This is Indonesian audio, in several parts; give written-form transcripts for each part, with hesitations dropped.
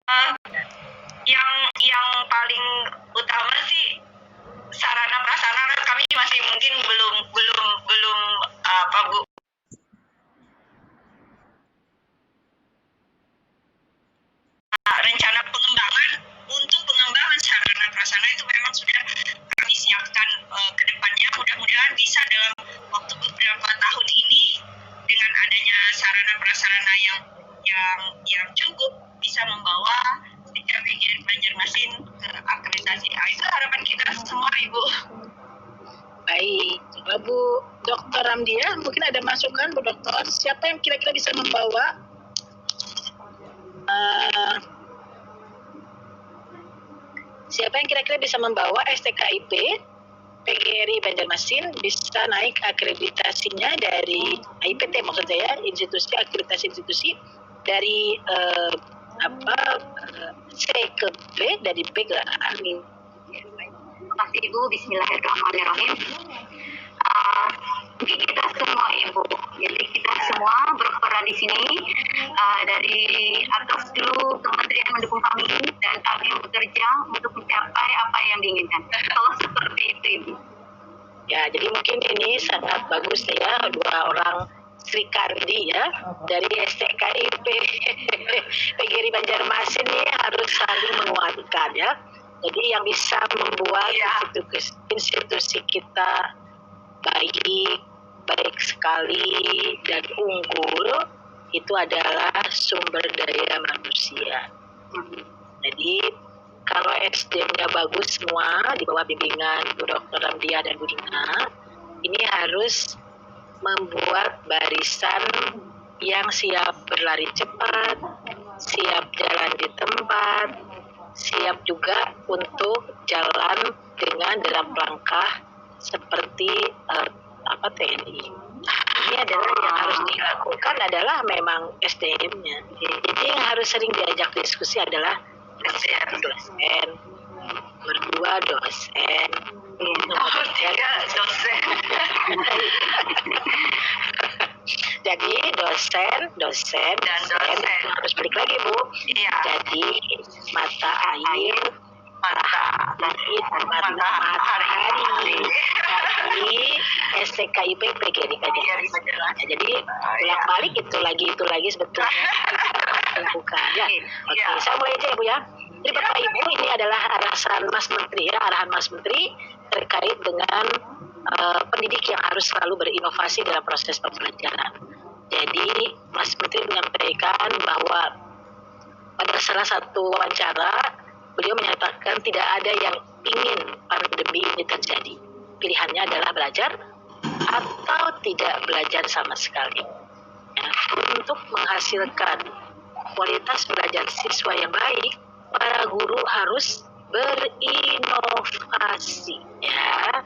Uh, yang paling utama sih sarana prasarana kami masih mungkin belum apa Bu, rencana pengembangan. Untuk pengembangan sarana prasarana itu memang sudah kami siapkan ke depannya, mudah-mudahan bisa dalam waktu beberapa tahun ini dengan adanya sarana prasarana yang cukup bisa membawa PGRI Banjarmasin ke akreditasi. Itu harapan kita semua, Ibu. Baik, Bu Dr. Ramdia, mungkin ada masukan Bu Dokter, siapa yang kira-kira bisa membawa STKIP PGRI Banjarmasin bisa naik akreditasinya dari IPT, maksudnya ya, institusi akreditasi institusi dari C ke B, dari B ke A. Terima kasih Ibu. Bismillahirrahmanirrahim. Mungkin kita semua Ibu, jadi kita semua berperan di sini dari atas dulu kementerian mendukung kami dan kami bekerja untuk mencapai apa yang diinginkan. Kalau seperti itu Ibu. Ya, jadi mungkin ini sangat bagus ya, dua orang Sri Kandi ya dari STKIP PGRI Banjarmasin ini harus saling menguatkan ya. Jadi yang bisa membuat institusi kita baik sekali dan unggul itu adalah sumber daya manusia. Jadi kalau SDM-nya bagus semua di bawah bimbingan Bu Dr. Ramdia dan Bu Dina, ini harus membuat barisan yang siap berlari cepat, siap jalan di tempat, siap juga untuk jalan dengan derap langkah seperti TNI. Ini adalah yang harus dilakukan adalah memang SDM-nya. Jadi yang harus sering diajak diskusi adalah dosen, berdua dosen, nomor tiga dosen. Jadi dosen harus balik lagi Bu. Iya. Jadi mata air, matahari di STKIP PGRI Banjarmasin. Jadi bolak-balik itu lagi sebetulnya lakukan. Ya. Oke, saya mulai aja ya Bu ya. Jadi Bapak Ibu, ini adalah arahan Mas Menteri terkait dengan pendidik yang harus selalu berinovasi dalam proses pembelajaran. Jadi Mas Menteri menyampaikan bahwa pada salah satu wawancara beliau menyatakan tidak ada yang ingin pandemi ini terjadi. Pilihannya adalah belajar atau tidak belajar sama sekali. Ya, untuk menghasilkan kualitas belajar siswa yang baik, para guru harus berinovasi. Ya.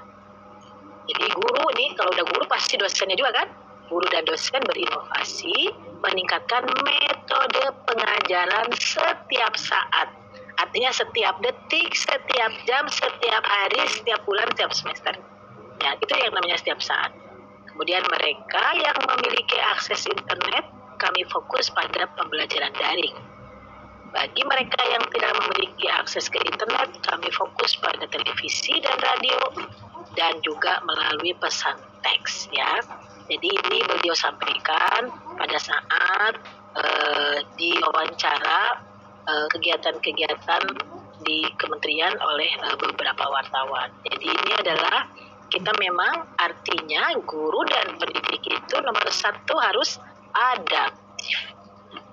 Jadi guru ini, kalau udah guru pasti dosennya juga kan? Guru dan dosen berinovasi, meningkatkan metode pengajaran setiap saat. Artinya setiap detik, setiap jam, setiap hari, setiap bulan, setiap semester. Ya, itu yang namanya setiap saat. Kemudian mereka yang memiliki akses internet, kami fokus pada pembelajaran daring. Bagi mereka yang tidak memiliki akses ke internet, kami fokus pada televisi dan radio, dan juga melalui pesan teks ya. Jadi ini beliau sampaikan pada saat diwawancara kegiatan-kegiatan di kementerian oleh beberapa wartawan. Jadi ini adalah kita memang artinya guru dan pendidik itu nomor 1 harus adaptif,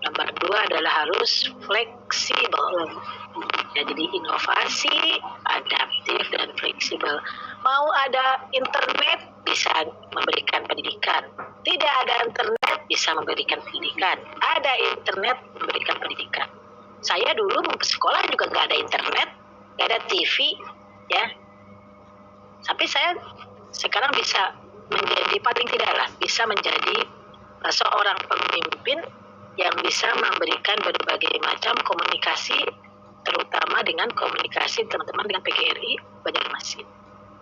nomor 2 adalah harus fleksibel. Ya, jadi inovasi, adaptif dan fleksibel. Mau ada internet bisa memberikan pendidikan, tidak ada internet bisa memberikan pendidikan, ada internet memberikan pendidikan. Saya dulu sekolah juga nggak ada internet, nggak ada TV, ya. Tapi saya sekarang bisa menjadi paling tidaklah bisa menjadi seorang pemimpin yang bisa memberikan berbagai macam komunikasi, terutama dengan komunikasi teman-teman dengan PGRI Banjarmasin.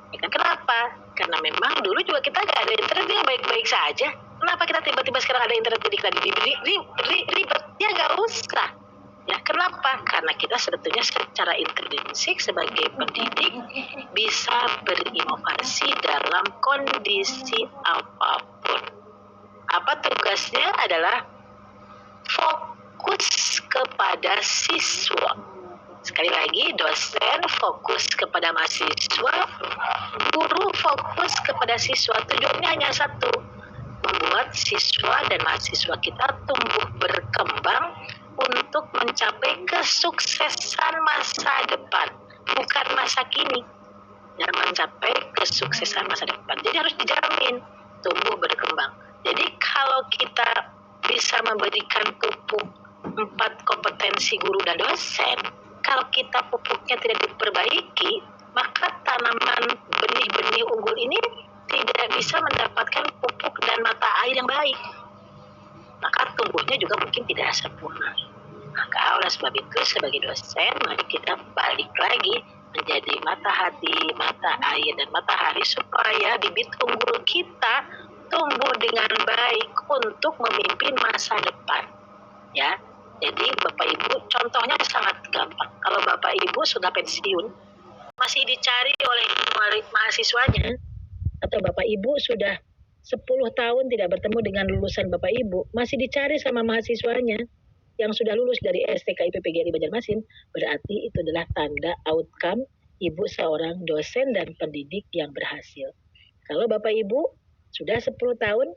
Ya kan, kenapa? Karena memang dulu juga kita nggak ada internet yang baik-baik saja. Kenapa kita tiba-tiba sekarang ada internet didik tadi? Ribetnya nggak usah. Ya, kenapa? Karena kita sebetulnya secara intrinsik sebagai pendidik bisa berinovasi dalam kondisi apapun. Apa tugasnya adalah fokus kepada siswa. Sekali lagi, dosen fokus kepada mahasiswa, guru fokus kepada siswa. Tujuannya hanya satu, membuat siswa dan mahasiswa kita tumbuh berkembang untuk mencapai kesuksesan masa depan, bukan masa kini. Ya, mencapai kesuksesan masa depan. Jadi harus dijamin tumbuh berkembang. Jadi kalau kita bisa memberikan pupuk 4 kompetensi guru dan dosen, kalau kita pupuknya tidak diperbaiki, maka tanaman benih-benih unggul ini tidak bisa mendapatkan pupuk dan mata air yang baik. Maka tumbuhnya juga mungkin tidak sempurna. Maka oleh sebab itu sebagai dosen, mari kita balik lagi menjadi mata hati, mata air, dan matahari supaya bibit unggul kita tumbuh dengan baik untuk memimpin masa depan. Ya, jadi Bapak Ibu contohnya sangat gampang. Kalau Bapak Ibu sudah pensiun, masih dicari oleh mahasiswanya, atau Bapak Ibu sudah 10 tahun tidak bertemu dengan lulusan Bapak Ibu, masih dicari sama mahasiswanya yang sudah lulus dari STKIP PGRI Banjarmasin, berarti itu adalah tanda outcome Ibu seorang dosen dan pendidik yang berhasil. Kalau Bapak Ibu sudah 10 tahun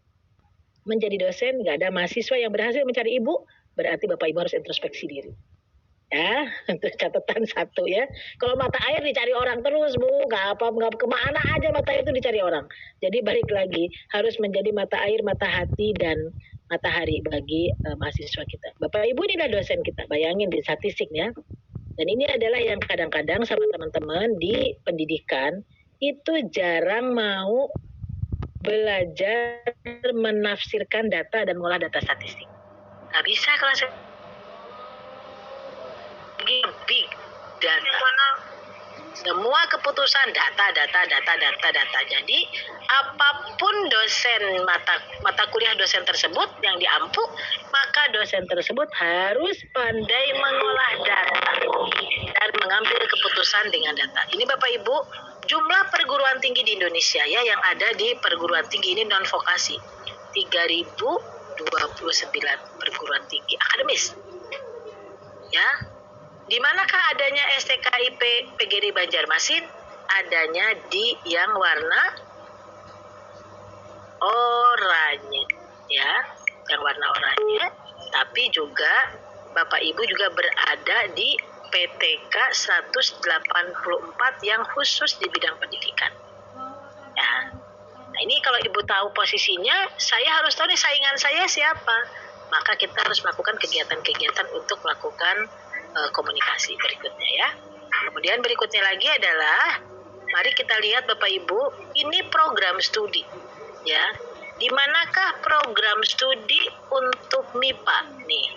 menjadi dosen, nggak ada mahasiswa yang berhasil mencari Ibu, berarti Bapak Ibu harus introspeksi diri. Ya, untuk catatan satu ya. Kalau mata air dicari orang terus, Bu, nggak kemana aja mata air itu dicari orang. Jadi balik lagi, harus menjadi mata air, mata hati, dan matahari bagi mahasiswa kita. Bapak Ibu ini adalah dosen kita, bayangin di statistiknya. Dan ini adalah yang kadang-kadang sama teman-teman di pendidikan itu jarang mau belajar menafsirkan data dan mengolah data statistik. Nggak bisa kelas big data. Semua keputusan data. Jadi apapun dosen mata kuliah dosen tersebut yang diampu, maka dosen tersebut harus pandai mengolah data dan mengambil keputusan dengan data. Ini Bapak Ibu, jumlah perguruan tinggi di Indonesia ya yang ada di perguruan tinggi ini non vokasi 3029 perguruan tinggi akademis. Ya. Di manakah adanya STKIP PGRI Banjarmasin? Adanya di yang warna oranye, ya, yang warna oranye. Tapi juga Bapak Ibu juga berada di PTK 184 yang khusus di bidang pendidikan. Ya. Nah, ini kalau Ibu tahu posisinya, saya harus tahu nih saingan saya siapa. Maka kita harus melakukan kegiatan-kegiatan untuk melakukan komunikasi berikutnya ya. Kemudian berikutnya lagi adalah mari kita lihat Bapak Ibu, ini program studi ya. Di manakah program studi untuk MIPA nih?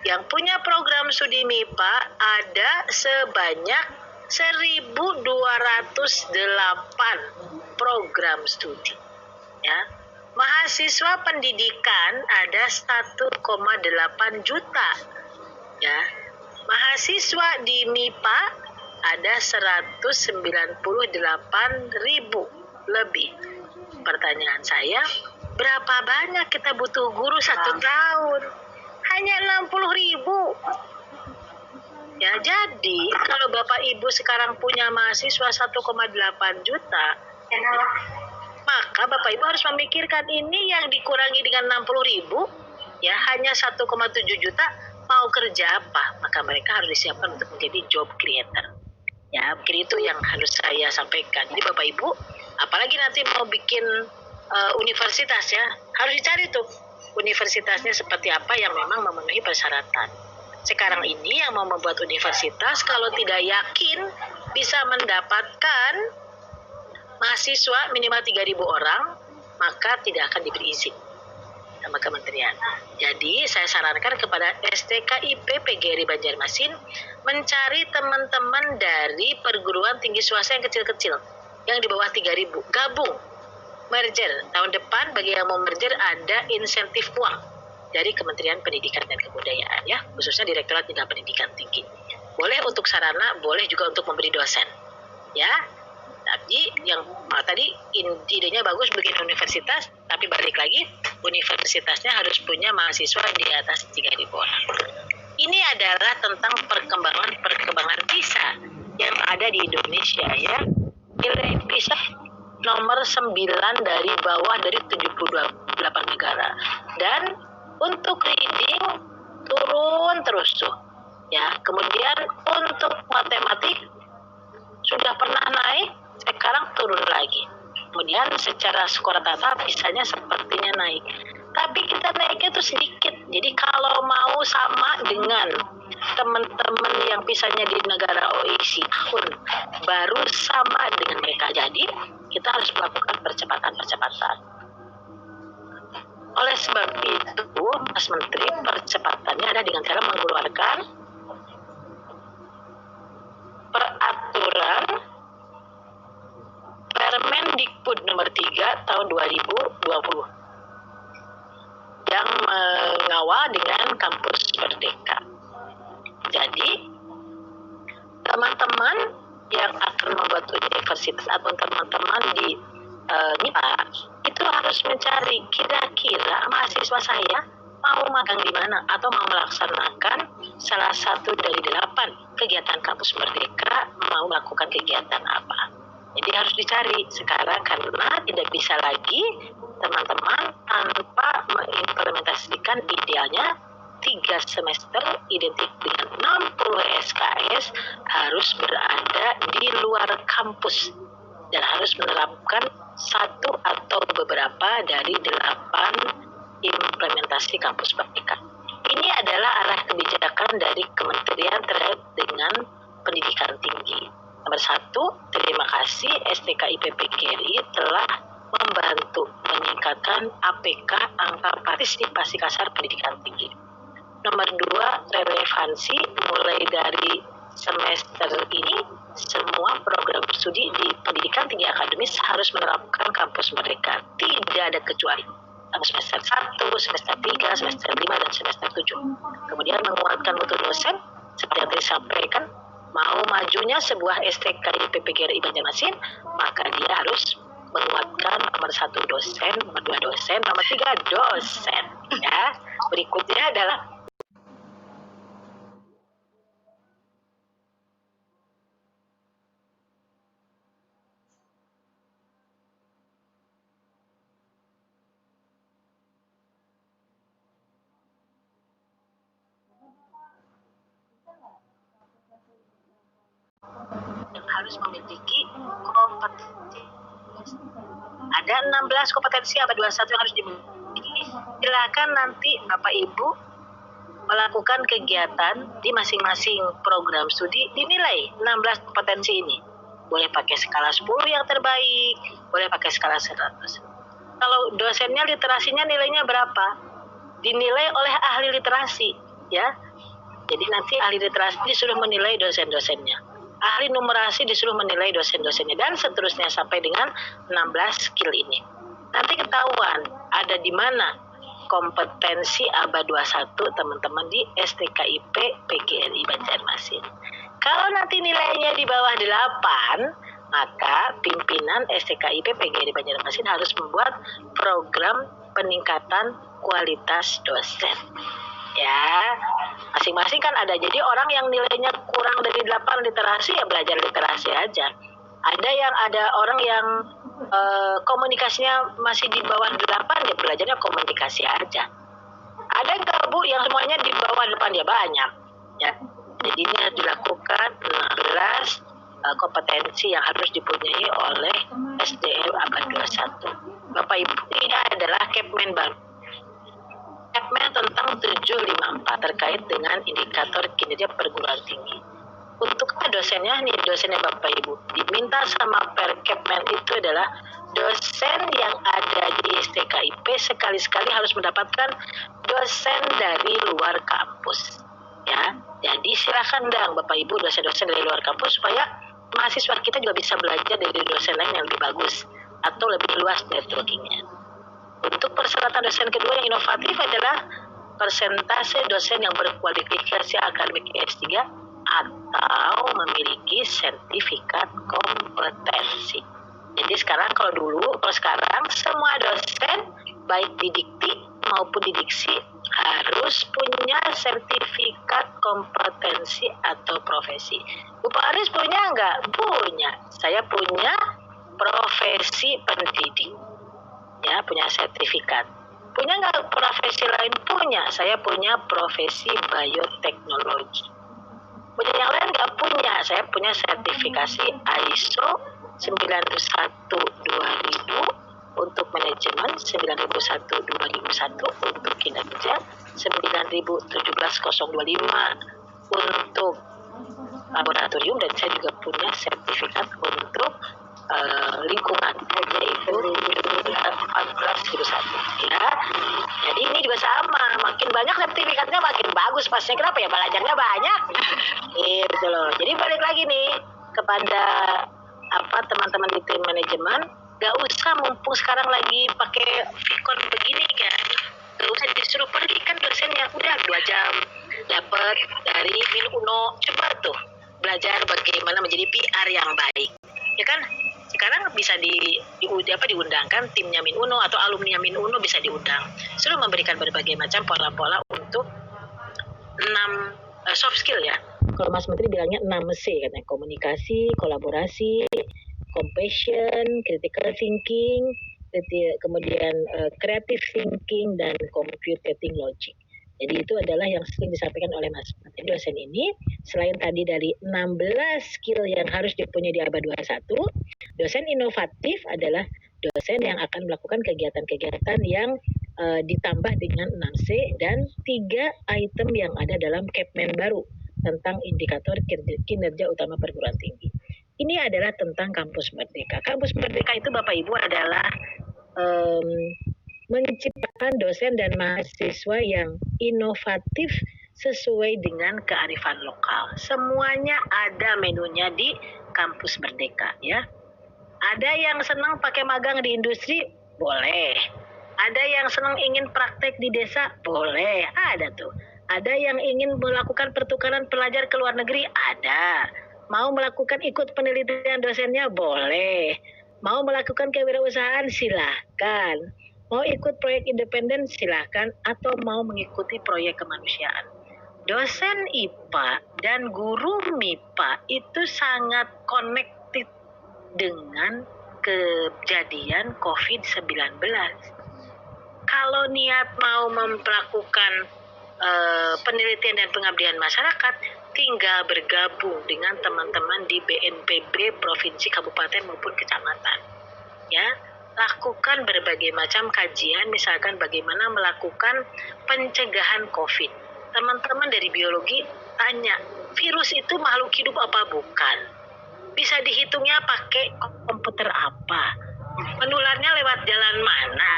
Yang punya program studi MIPA ada sebanyak 1.208 program studi ya. Mahasiswa pendidikan ada 1,8 juta ya. Mahasiswa di MIPA ada 198.000 lebih. Pertanyaan saya, berapa banyak kita butuh guru 1 tahun? Hanya 60.000. Ya, jadi kalau Bapak Ibu sekarang punya mahasiswa 1,8 juta, maka Bapak Ibu harus memikirkan ini yang dikurangi dengan 60.000, ya hanya 1,7 juta. Mau kerja apa, maka mereka harus disiapkan untuk menjadi job creator. Ya, mungkin itu yang harus saya sampaikan. Jadi Bapak Ibu, apalagi nanti mau bikin universitas ya, harus dicari tuh universitasnya seperti apa yang memang memenuhi persyaratan. Sekarang ini yang mau membuat universitas, kalau tidak yakin bisa mendapatkan mahasiswa minimal 3.000 orang, maka tidak akan diberi izin sama kementerian. Jadi saya sarankan kepada STKIP PGRI Banjarmasin mencari teman-teman dari perguruan tinggi swasta yang kecil-kecil, yang di bawah 3.000, gabung, merger. Tahun depan bagi yang mau merger ada insentif uang dari Kementerian Pendidikan dan Kebudayaan ya, khususnya Direktorat Jenderal Pendidikan Tinggi. Boleh untuk sarana, boleh juga untuk memberi dosen ya. Tapi yang tadi idenya bagus bikin universitas, tapi balik lagi universitasnya harus punya mahasiswa di atas 3.000 orang. Ini adalah tentang perkembangan PISA yang ada di Indonesia ya. Nilai PISA nomor 9 dari bawah dari 78 negara. Dan untuk reading turun terus tuh. Ya, kemudian untuk matematik sudah pernah naik, sekarang turun lagi. Kemudian secara skor rata PISA-nya sepertinya naik. Tapi kita naiknya itu sedikit. Jadi kalau mau sama dengan teman-teman yang PISA-nya di negara OECD pun baru sama dengan mereka. Jadi kita harus melakukan percepatan. Oleh sebab itu, Mas Menteri, percepatannya ada dengan cara mengeluarkan peraturan Permendikbud nomor 3 tahun 2020 yang mengawal dengan kampus merdeka. Jadi teman-teman yang akan membuat universitas atau teman-teman di MIPA itu harus mencari kira-kira mahasiswa saya mau magang di mana atau mau melaksanakan salah satu dari 8 kegiatan kampus merdeka, mau melakukan kegiatan apa. Jadi harus dicari sekarang karena tidak bisa lagi teman-teman tanpa mengimplementasikan idealnya 3 semester identik dengan 60 SKS harus berada di luar kampus dan harus menerapkan satu atau beberapa dari 8 implementasi kampus merdeka. Ini adalah arah kebijakan dari Kementerian terkait dengan pendidikan tinggi. Nomor 1, terima kasih STKIP PGRI telah membantu meningkatkan APK angka partisipasi kasar pendidikan tinggi. Nomor 2, relevansi mulai dari semester ini semua program studi di pendidikan tinggi akademis harus menerapkan kampus merdeka. Tidak ada kecuali. Semester 1, semester 3, semester 5, dan semester 7. Kemudian menguatkan mutu dosen seperti yang tadi disampaikan. Mau majunya sebuah STKIP PGRI Banjarmasin, maka dia harus menguatkan nomor 1 dosen, nomor 2 dosen, nomor 3 dosen. Ya, berikutnya adalah yang harus memiliki kompetensi. Ada 16 kompetensi abad 21 yang harus dimiliki. Silakan nanti Bapak Ibu melakukan kegiatan di masing-masing program studi, dinilai 16 kompetensi ini. Boleh pakai skala 10 yang terbaik, boleh pakai skala 100. Kalau dosennya literasinya nilainya berapa? Dinilai oleh ahli literasi, ya. Jadi nanti ahli literasi disuruh menilai dosen-dosennya. Ahli numerasi disuruh menilai dosen-dosennya dan seterusnya sampai dengan 16 skill ini. Nanti ketahuan ada di mana kompetensi abad 21 teman-teman di STKIP PGRI Banjarmasin. Kalau nanti nilainya di bawah 8, maka pimpinan STKIP PGRI Banjarmasin harus membuat program peningkatan kualitas dosen. Ya, masing-masing kan ada. Jadi orang yang nilainya kurang dari 8 literasi ya belajar literasi aja. Ada orang yang komunikasinya masih di bawah 8 ya belajarnya komunikasi aja. Ada enggak Bu yang semuanya di bawah 8 ya banyak. Ya. Jadi ini harus dilakukan 16 kompetensi yang harus dipunyai oleh SDM abad 21. Bapak Ibu, ini adalah Kepmen baru. Kepmen tentang 754 terkait dengan indikator kinerja perguruan tinggi. Untuk dosennya nih, dosennya Bapak Ibu, diminta sama Perkepmen itu adalah dosen yang ada di STKIP sekali-sekali harus mendapatkan dosen dari luar kampus. Ya, jadi silakan dong Bapak Ibu dosen-dosen dari luar kampus supaya mahasiswa kita juga bisa belajar dari dosen lain yang lebih bagus atau lebih luas networkingnya. Untuk persyaratan dosen kedua yang inovatif adalah persentase dosen yang berkualifikasi akademik S3 atau memiliki sertifikat kompetensi. Jadi sekarang kalau sekarang semua dosen baik di dikti maupun di diksi harus punya sertifikat kompetensi atau profesi. Bu Paris punya nggak? Punya. Saya punya profesi pendidik. Ya, punya sertifikat. Punya nggak profesi lain? Punya. Saya punya profesi bioteknologi. Punya yang lain nggak? Punya. Saya punya sertifikasi ISO 9001-2000 untuk manajemen, 9001-2001 untuk kinerja, 9017-025 untuk laboratorium, dan saya juga punya sertifikat untuk lingkungan, yaitu 1401 ya. Jadi ini juga sama, makin banyak sertifikatnya makin bagus pasnya. Kenapa ya? Belajarnya banyak. Gitu loh. Jadi balik lagi nih kepada teman-teman di tim manajemen, gak usah mumpung sekarang lagi pakai Vicon begini kan, gak usah disuruh pergi kan dosennya, udah 2 jam dapat dari Min Uno, coba tuh belajar bagaimana menjadi PR yang baik, ya kan? Sekarang bisa diundangkan timnya Min Uno atau alumni Min Uno bisa diundang, suruh memberikan berbagai macam pola-pola untuk 6 soft skill ya. Kalau Mas Menteri bilangnya 6C katanya, komunikasi, kolaborasi, compassion, critical thinking, kemudian creative thinking, dan computing logic. Jadi itu adalah yang sering disampaikan oleh Mas Menteri. Dosen ini selain tadi dari 16 skill yang harus dipunyai di abad 21, dosen inovatif adalah dosen yang akan melakukan kegiatan-kegiatan yang ditambah dengan 6C dan 3 item yang ada dalam Kepmen baru tentang indikator kinerja utama perguruan tinggi. Ini adalah tentang Kampus Merdeka. Kampus Merdeka itu Bapak Ibu adalah menciptakan dosen dan mahasiswa yang inovatif sesuai dengan kearifan lokal. Semuanya ada menunya di Kampus Merdeka ya. Ada yang senang pakai magang di industri? Boleh. Ada yang senang ingin praktek di desa? Boleh. Ada tuh. Ada yang ingin melakukan pertukaran pelajar ke luar negeri? Ada. Mau melakukan ikut penelitian dosennya? Boleh. Mau melakukan kewirausahaan? Silahkan. Mau ikut proyek independen? Silahkan. Atau mau mengikuti proyek kemanusiaan. Dosen IPA dan guru MIPA itu sangat connected dengan kejadian COVID-19. Kalau niat mau melakukan penelitian dan pengabdian masyarakat, tinggal bergabung dengan teman-teman di BNPB provinsi, kabupaten maupun kecamatan. Ya, lakukan berbagai macam kajian, misalkan bagaimana melakukan pencegahan COVID. Teman-teman dari biologi tanya, virus itu makhluk hidup apa bukan? Bisa dihitungnya pakai komputer apa? Menularnya lewat jalan mana?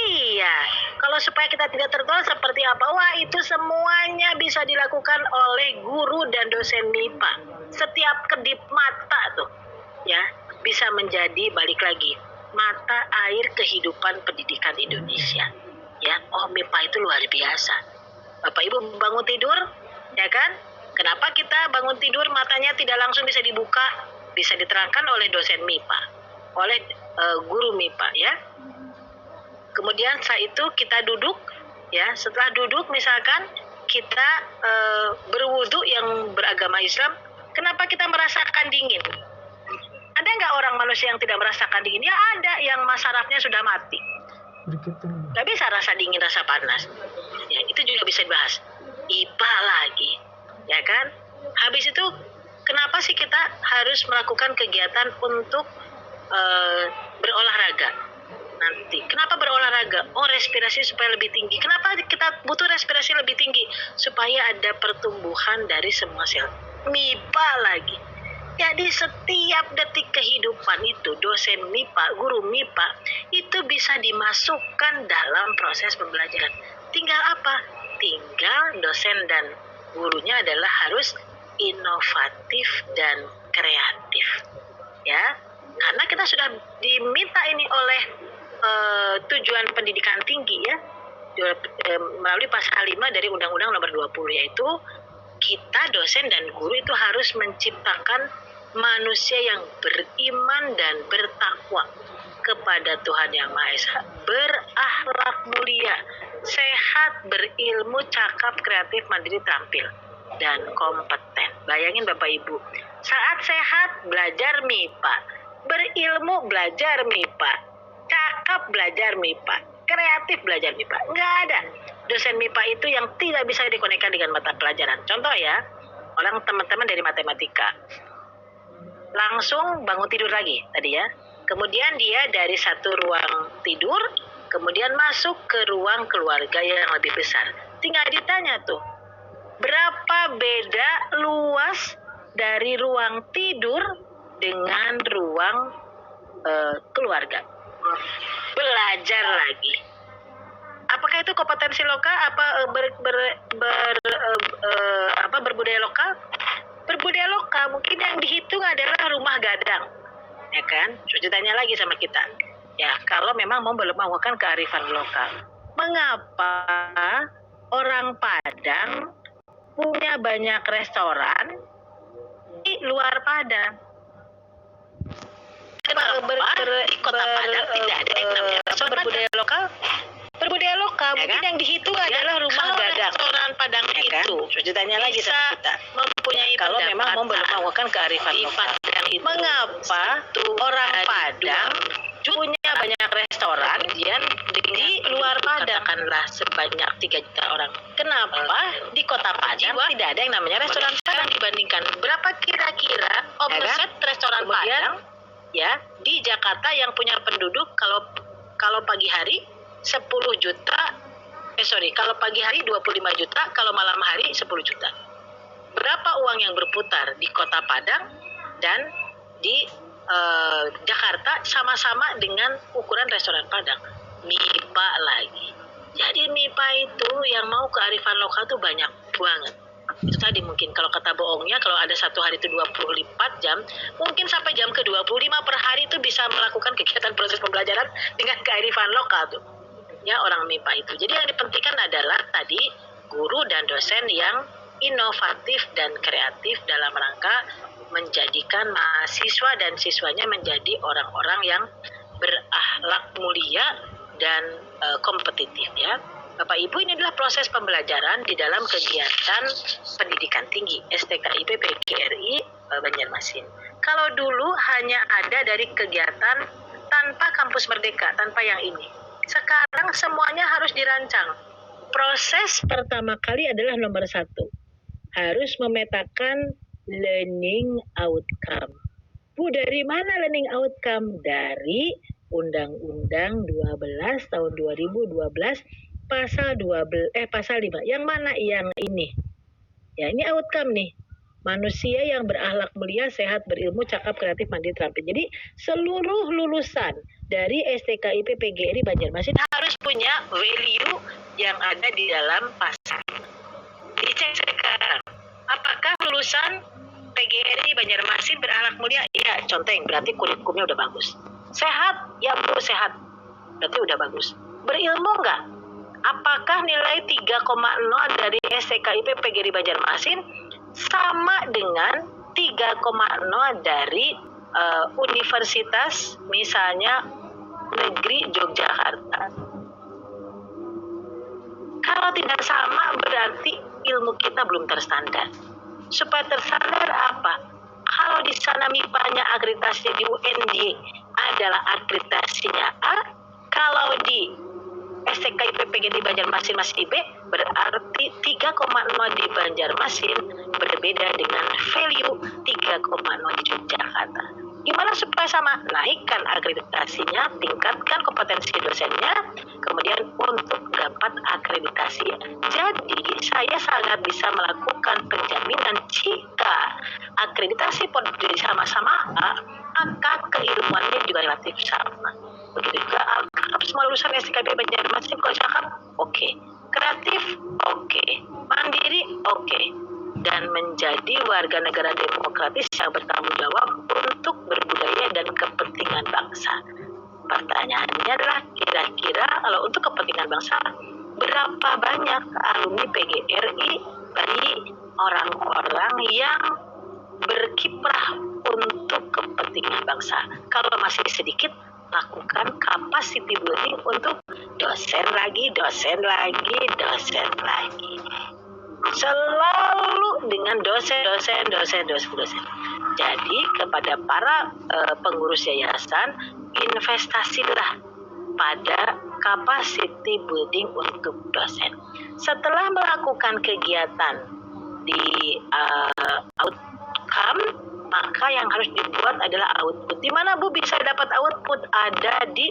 Iya, kalau supaya kita tidak tertular seperti apa? Wah, itu semuanya bisa dilakukan oleh guru dan dosen MIPA. Setiap kedip mata tuh, ya, bisa menjadi, balik lagi, mata air kehidupan pendidikan Indonesia. Ya, oh MIPA itu luar biasa. Bapak Ibu bangun tidur, ya kan? Kenapa kita bangun tidur matanya tidak langsung bisa dibuka? Bisa diterangkan oleh dosen MIPA, oleh guru MIPA ya. Kemudian setelah itu kita duduk ya. Setelah duduk misalkan kita berwudu yang beragama Islam, kenapa kita merasakan dingin? Ada nggak orang manusia yang tidak merasakan dingin? Ya ada, yang sarafnya sudah mati. Nggak bisa rasa dingin, rasa panas. Ya, itu juga bisa dibahas. IPA lagi, ya kan? Habis itu kenapa sih kita harus melakukan kegiatan untuk berolahraga? Nanti, kenapa berolahraga? Oh, respirasi supaya lebih tinggi. Kenapa kita butuh respirasi lebih tinggi? Supaya ada pertumbuhan dari semua sel. MIPA lagi. Jadi setiap detik kehidupan itu, dosen MIPA, guru MIPA, itu bisa dimasukkan dalam proses pembelajaran. Tinggal apa? Tinggal dosen dan gurunya adalah harus inovatif dan kreatif. Ya, karena kita sudah diminta ini oleh tujuan pendidikan tinggi ya. melalui pasal 5 dari Undang-Undang Nomor 20, yaitu kita dosen dan guru itu harus menciptakan manusia yang beriman dan bertakwa kepada Tuhan Yang Maha Esa, berakhlak mulia, sehat, berilmu, cakap, kreatif, mandiri, terampil, dan kompeten. Bayangin Bapak Ibu, saat sehat belajar MIPA, berilmu belajar MIPA, cakap belajar MIPA, kreatif belajar MIPA. Nggak ada dosen MIPA itu yang tidak bisa dikonekkan dengan mata pelajaran. Contoh ya, orang teman-teman dari matematika langsung bangun tidur lagi tadi ya. Kemudian dia dari satu ruang tidur, kemudian masuk ke ruang keluarga yang lebih besar. Tinggal ditanya tuh, berapa beda luas dari ruang tidur dengan ruang keluarga? Belajar lagi. Apakah itu kompetensi lokal? Berbudaya lokal? Berbudaya lokal mungkin yang dihitung adalah rumah gadang, ya kan? Terus ditanya lagi sama kita, ya kalau memang mau melakukan kearifan lokal, mengapa orang Padang punya banyak restoran di luar Padang? Di Kota Padang tidak ada yang namanya restoran berbudaya lokal? Berbudaya lokal ya, mungkin kan? Yang dihitung adalah rumah gadang. Restoran Padang ya, kan? Itu terus ditanya lagi sama kita, mempunyai kalau memang mau melakukan kearifan lokal, mengapa orang Padang punya banyak restoran di luar Padang? Katakanlah sebanyak 3 juta orang. Kenapa di Kota Padang tidak ada yang namanya restoran Padang dibandingkan berapa kira-kira omset restoran Padang ya di Jakarta yang punya penduduk kalau pagi hari 10 juta, kalau pagi hari 25 juta, kalau malam hari 10 juta. Berapa uang yang berputar di Kota Padang dan di Jakarta sama-sama dengan ukuran restoran Padang? MIPA lagi. Jadi MIPA itu yang mau kearifan lokal tuh banyak banget. Itu tadi mungkin kalau kata bohongnya, kalau ada satu hari itu 24 jam, mungkin sampai jam ke-25 per hari itu bisa melakukan kegiatan proses pembelajaran dengan kearifan lokal tuh. Ya, orang MIPA itu. Jadi yang dipentingkan adalah tadi guru dan dosen yang inovatif dan kreatif dalam rangka menjadikan mahasiswa dan siswanya menjadi orang-orang yang berakhlak mulia dan kompetitif ya. Bapak Ibu, ini adalah proses pembelajaran di dalam kegiatan pendidikan tinggi STKIP PGRI Banjarmasin. Kalau dulu hanya ada dari kegiatan tanpa kampus merdeka, tanpa yang ini. Sekarang semuanya harus dirancang. Proses pertama kali adalah nomor 1. Harus memetakan learning outcome. Bu, dari mana learning outcome? Dari Undang-Undang 12 tahun 2012 pasal 5. Yang mana yang ini? Ya, ini outcome nih. Manusia yang berakhlak mulia, sehat, berilmu, cakap, kreatif, mandiri, terampil. Jadi seluruh lulusan dari STKIP PGRI Banjarmasin harus punya value yang ada di dalam pasal. Dicek sekarang, apakah lulusan PGRI Banjarmasin berakhlak mulia? Iya, conteng, berarti kurikulumnya udah bagus. Sehat? Ya Bu, sehat. Berarti udah bagus. Berilmu enggak? Apakah nilai 3,0 dari STKIP PGRI Banjarmasin sama dengan 3,0 dari universitas misalnya negeri Yogyakarta? Kalau tidak sama berarti ilmu kita belum terstandar. Supaya terstandar apa? Kalau di sana MIPA-nya akreditasi di UNJ adalah akreditasinya A, kalau di STKIP PGRI Banjarmasin masih B, berarti 3,0 di Banjarmasin berbeda dengan value 3,0 di Yogyakarta. Gimana supaya sama? Naikkan akreditasinya, tingkatkan kompetensi dosennya, kemudian untuk dapat akreditasi. Jadi saya sangat bisa melakukan penjaminan jika akreditasi produk sama-sama A, maka keilmuannya juga relatif sama. Begitu juga semua lulusan STKIP Banjarmasin kalau cakap oke, kreatif oke, mandiri oke, dan menjadi warga negara demokratis yang bertanggung jawab untuk berbudaya dan kepentingan bangsa. Pertanyaannya adalah kira-kira kalau untuk kepentingan bangsa berapa banyak alumni PGRI dari orang-orang yang berkiprah untuk kepentingan bangsa. Kalau masih sedikit, lakukan capacity building untuk dosen lagi. Selalu dengan dosen. Jadi kepada para pengurus yayasan, investasilah pada capacity building untuk dosen. Setelah melakukan kegiatan di outcome, maka yang harus dibuat adalah output. Di mana Bu bisa dapat output? Ada di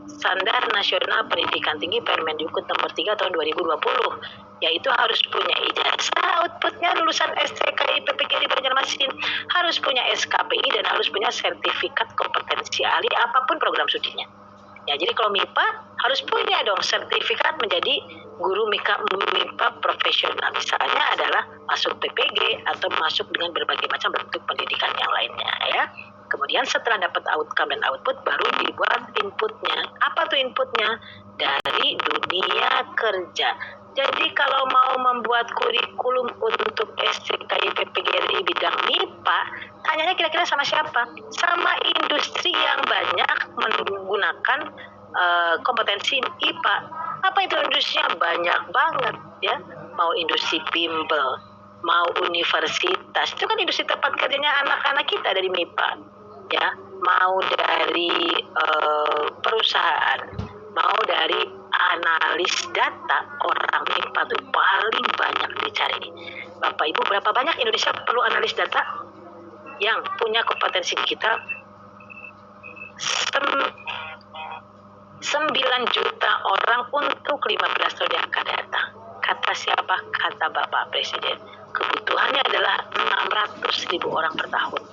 Standar Nasional Pendidikan Tinggi Permendikbud nomor 3 tahun 2020, yaitu harus punya ijazah, outputnya lulusan STKI PPGRI Banjarmasin, harus punya SKPI, dan harus punya sertifikat kompetensi ahli apapun program studinya. Ya, jadi kalau MIPA harus punya dong sertifikat menjadi guru MIPA profesional. Misalnya adalah masuk PPG atau masuk dengan berbagai macam bentuk pendidikan yang lainnya ya. Kemudian setelah dapat outcome dan output, baru dibuat inputnya. Apa tuh inputnya? Dari dunia kerja. Jadi kalau mau membuat kurikulum untuk STKI PPGRI bidang MIPA, tanyanya kira-kira sama siapa? Sama industri yang banyak menggunakan kompetensi IPA. Apa itu industrinya? Banyak banget ya. Mau industri bimbel, mau universitas, itu kan industri tempat kerjanya anak-anak kita dari MIPA ya. Mau dari perusahaan, mau dari analis data, orang MIPA itu paling banyak dicari. Bapak Ibu, berapa banyak Indonesia perlu analis data? Yang punya kompetensi kita 9 juta orang untuk 15 tahun yang akan datang. Kata siapa? Kata Bapak Presiden. Kebutuhannya adalah 600.000 orang per tahun.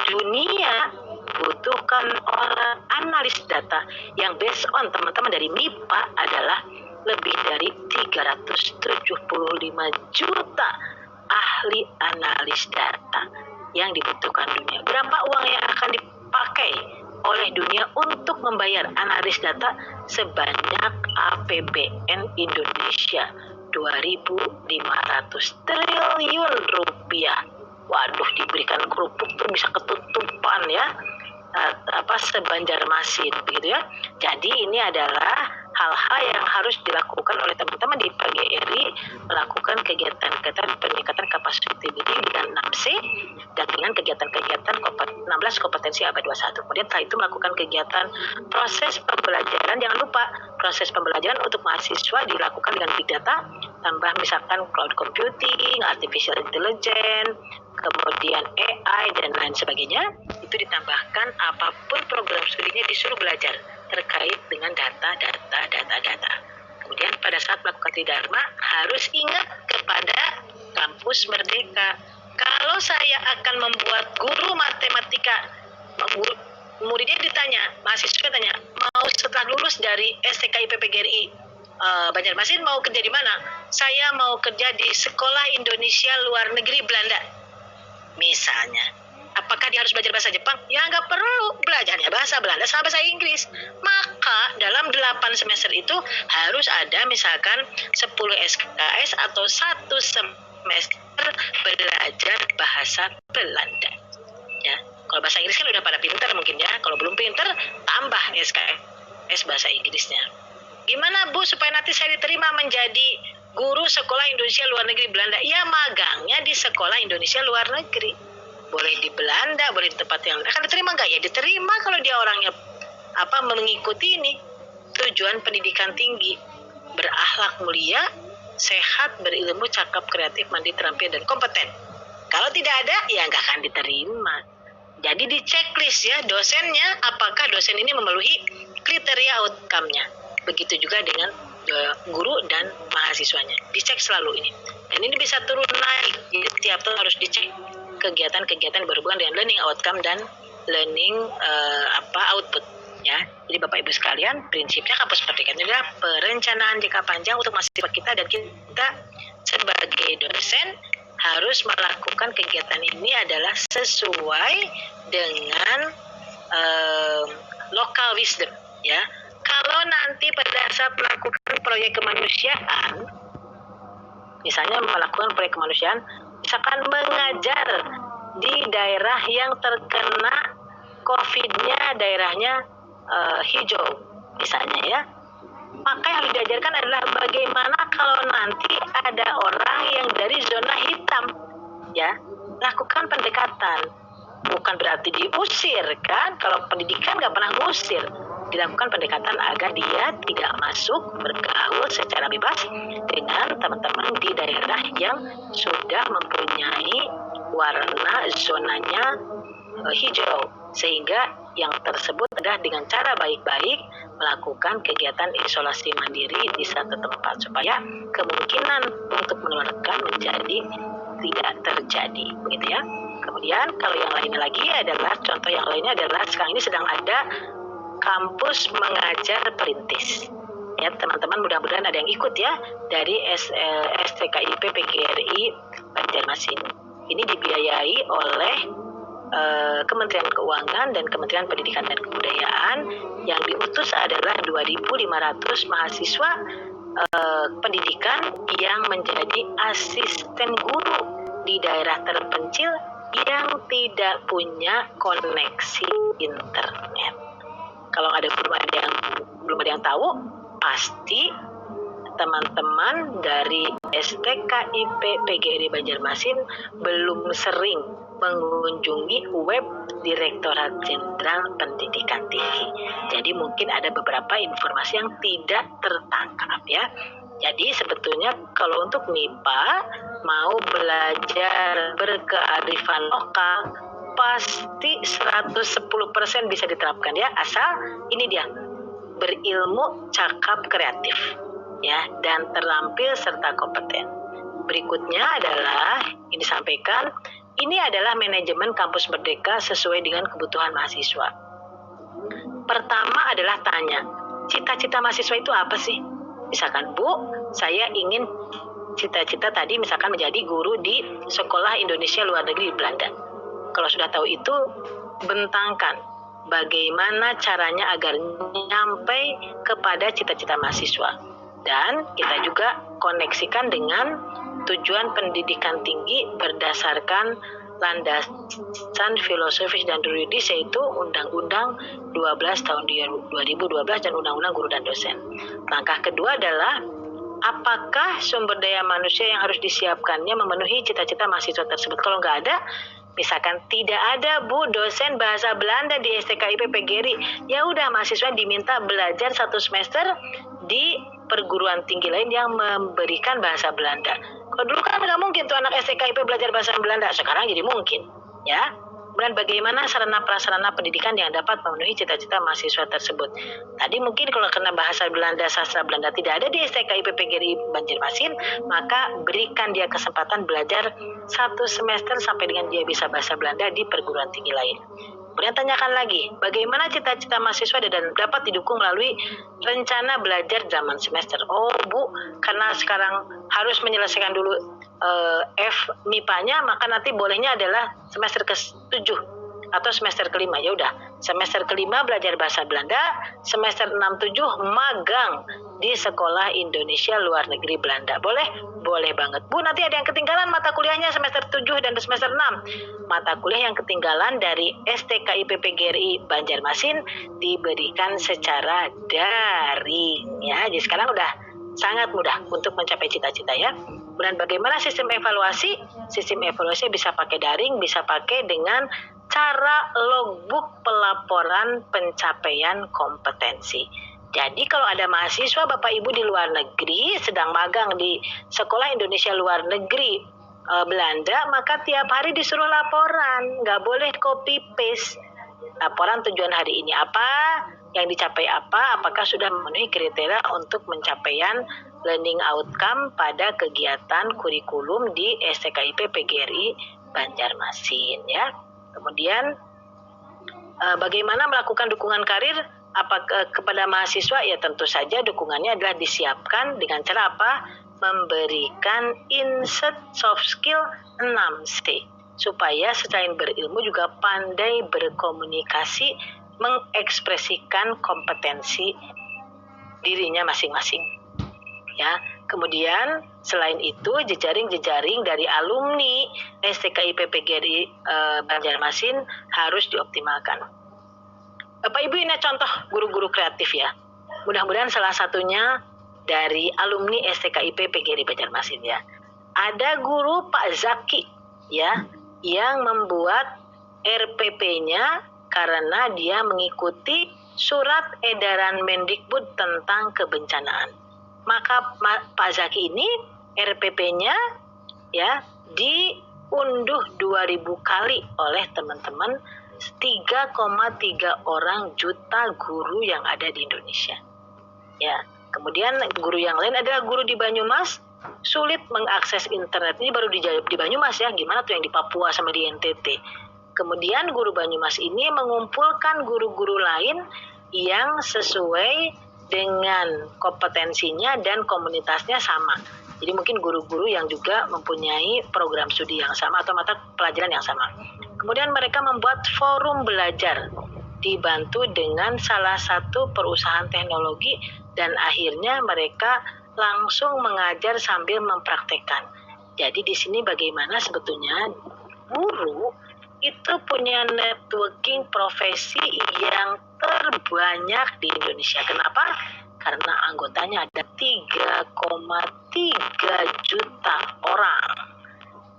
Dunia butuhkan orang analis data yang based on teman-teman dari MIPA adalah lebih dari 375 juta ahli analis data yang dibutuhkan dunia. Berapa uang yang akan dipakai oleh dunia untuk membayar analis data? Sebanyak APBN Indonesia 2.500 triliun rupiah. Waduh, diberikan kerupuk tuh bisa ketutupan ya, sebanjarmasin begitu ya. Jadi ini adalah hal-hal yang harus dilakukan oleh teman-teman di PGRI, melakukan kegiatan-kegiatan peningkatan kapasiti dengan 6C dan dengan kegiatan-kegiatan 16 kompetensi abad 21. Kemudian setelah itu melakukan kegiatan proses pembelajaran. Jangan lupa proses pembelajaran untuk mahasiswa dilakukan dengan big data, tambah misalkan cloud computing, artificial intelligence, kemudian AI dan lain sebagainya. Itu ditambahkan apapun program studinya disuruh belajar terkait dengan data. Kemudian pada saat melakukan tridharma harus ingat kepada kampus merdeka. Kalau saya akan membuat guru matematika, muridnya ditanya, mahasiswa tanya, mau setelah lulus dari STKI PPGRI Banjarmasin mau kerja di mana? Saya mau kerja di Sekolah Indonesia Luar Negeri Belanda misalnya. Apakah dia harus belajar bahasa Jepang? Ya nggak perlu, belajarnya bahasa Belanda sama bahasa Inggris. Maka dalam 8 semester itu harus ada misalkan 10 SKS atau 1 semester belajar bahasa Belanda. Ya, kalau bahasa Inggris kan udah pada pintar mungkin ya. Kalau belum pintar, tambah SKS bahasa Inggrisnya. Gimana Bu supaya nanti saya diterima menjadi guru Sekolah Indonesia Luar Negeri Belanda? Ya magangnya di Sekolah Indonesia Luar Negeri. Boleh di Belanda, boleh di tempat yang akan diterima nggak? Ya diterima kalau dia orangnya mengikuti ini. Tujuan pendidikan tinggi, berakhlak mulia, sehat, berilmu, cakap, kreatif, mandiri, terampil, dan kompeten. Kalau tidak ada, ya nggak akan diterima. Jadi di checklist ya dosennya, apakah dosen ini memenuhi kriteria outcome-nya. Begitu juga dengan guru dan mahasiswanya. Dicek selalu ini. Dan ini bisa turun naik. Jadi setiap tahun harus dicek kegiatan-kegiatan berhubungan dengan learning outcome dan learning output ya. Jadi Bapak Ibu sekalian, prinsipnya kampus merdeka ini adalah perencanaan jangka panjang untuk mahasiswa kita, dan kita sebagai dosen harus melakukan kegiatan ini adalah sesuai dengan local wisdom ya. Kalau nanti pada saat melakukan proyek kemanusiaan, misalnya melakukan proyek kemanusiaan, misalkan mengajar di daerah yang terkena COVID-nya, daerahnya hijau, misalnya ya, maka yang harus diajarkan adalah bagaimana kalau nanti ada orang yang dari zona hitam, ya, lakukan pendekatan. Bukan berarti diusir kan, kalau pendidikan nggak pernah ngusir, dilakukan pendekatan agar dia tidak masuk bergaul secara bebas dengan teman-teman di daerah yang sudah mempunyai warna zonanya hijau, sehingga yang tersebut adalah dengan cara baik-baik melakukan kegiatan isolasi mandiri di satu tempat supaya kemungkinan untuk menularkan menjadi tidak terjadi, begitu ya. Kemudian kalau yang lainnya lagi adalah, contoh yang lainnya adalah sekarang ini sedang ada kampus mengajar perintis. Ya, teman-teman mudah-mudahan ada yang ikut ya dari STKIP PGRI Banjarmasin. Ini dibiayai oleh Kementerian Keuangan dan Kementerian Pendidikan dan Kebudayaan. Yang diutus adalah 2.500 mahasiswa pendidikan yang menjadi asisten guru di daerah terpencil yang tidak punya koneksi internet. Kalau belum ada yang tahu, pasti teman-teman dari STKIP PGRI Banjarmasin belum sering mengunjungi web Direktorat Jenderal Pendidikan Tinggi. Jadi mungkin ada beberapa informasi yang tidak tertangkap ya. Jadi sebetulnya kalau untuk MIPA mau belajar berkearifan lokal pasti 110% bisa diterapkan ya, asal ini dia, berilmu, cakap, kreatif ya, dan terampil serta kompeten. Berikutnya adalah ini disampaikan, ini adalah manajemen kampus merdeka sesuai dengan kebutuhan mahasiswa. Pertama adalah tanya, cita-cita mahasiswa itu apa sih? Misalkan, Bu, saya ingin cita-cita tadi misalkan menjadi guru di Sekolah Indonesia Luar Negeri di Belanda. Kalau sudah tahu itu, bentangkan bagaimana caranya agar nyampe kepada cita-cita mahasiswa. Dan kita juga koneksikan dengan tujuan pendidikan tinggi berdasarkan landasan filosofis dan yuridis, yaitu Undang-Undang 12 tahun 2012 dan Undang-Undang Guru dan Dosen. Langkah kedua adalah apakah sumber daya manusia yang harus disiapkannya memenuhi cita-cita mahasiswa tersebut. Kalau nggak ada, misalkan tidak ada Bu dosen bahasa Belanda di STKIP PGRI, ya udah mahasiswa diminta belajar 1 semester di perguruan tinggi lain yang memberikan bahasa Belanda. Kalau dulu kan nggak mungkin tuh anak STKIP belajar bahasa Belanda, sekarang jadi mungkin ya. Dan bagaimana sarana prasarana pendidikan yang dapat memenuhi cita-cita mahasiswa tersebut. Tadi mungkin kalau kena bahasa Belanda, sastra Belanda tidak ada di STKIP PGRI Banjarmasin, maka berikan dia kesempatan belajar 1 semester sampai dengan dia bisa bahasa Belanda di perguruan tinggi lain. Kemudian tanyakan lagi, bagaimana cita-cita mahasiswa dan dapat didukung melalui rencana belajar zaman semester. Oh Bu, karena sekarang harus menyelesaikan dulu MIPA-nya, maka nanti bolehnya adalah semester ke-7 atau semester ke-5. Ya udah, semester ke-5 belajar bahasa Belanda, semester 6-7 magang di Sekolah Indonesia Luar Negeri Belanda. Boleh? Boleh banget. Bu, nanti ada yang ketinggalan mata kuliahnya semester 7 dan semester 6. Mata kuliah yang ketinggalan dari STKIP PGRI Banjarmasin diberikan secara daring ya. Jadi sekarang udah sangat mudah untuk mencapai cita-cita ya. Dan bagaimana sistem evaluasi? Sistem evaluasi bisa pakai daring, bisa pakai dengan cara logbook pelaporan pencapaian kompetensi. Jadi kalau ada mahasiswa Bapak Ibu di luar negeri sedang magang di Sekolah Indonesia Luar Negeri Belanda, maka tiap hari disuruh laporan, nggak boleh copy paste. Laporan tujuan hari ini apa, yang dicapai apa, apakah sudah memenuhi kriteria untuk pencapaian learning outcome pada kegiatan kurikulum di STKIP PGRI Banjarmasin ya. Kemudian bagaimana melakukan dukungan karir kepada mahasiswa? Ya tentu saja dukungannya adalah disiapkan dengan cara apa? Memberikan insert soft skill 6C supaya selain berilmu juga pandai berkomunikasi, mengekspresikan kompetensi dirinya masing-masing. Ya, kemudian selain itu jejaring-jejaring dari alumni STKIP PGRI Banjarmasin harus dioptimalkan. Bapak Ibu, ini contoh guru-guru kreatif ya. Mudah-mudahan salah satunya dari alumni STKIP PGRI Banjarmasin ya. Ada guru Pak Zaki ya yang membuat RPP-nya karena dia mengikuti surat edaran Mendikbud tentang kebencanaan. Maka Pak Zaki ini RPP-nya ya diunduh 2000 kali oleh teman-teman 3,3 orang juta guru yang ada di Indonesia. Ya, kemudian guru yang lain adalah guru di Banyumas sulit mengakses internet. Ini baru di Banyumas ya, gimana tuh yang di Papua sama di NTT. Kemudian guru Banyumas ini mengumpulkan guru-guru lain yang sesuai dengan kompetensinya dan komunitasnya sama. Jadi mungkin guru-guru yang juga mempunyai program studi yang sama atau mata pelajaran yang sama. Kemudian mereka membuat forum belajar dibantu dengan salah satu perusahaan teknologi dan akhirnya mereka langsung mengajar sambil mempraktekkan. Jadi di sini bagaimana sebetulnya guru itu punya networking profesi yang terbanyak di Indonesia. Kenapa? Karena anggotanya ada 3,3 juta orang.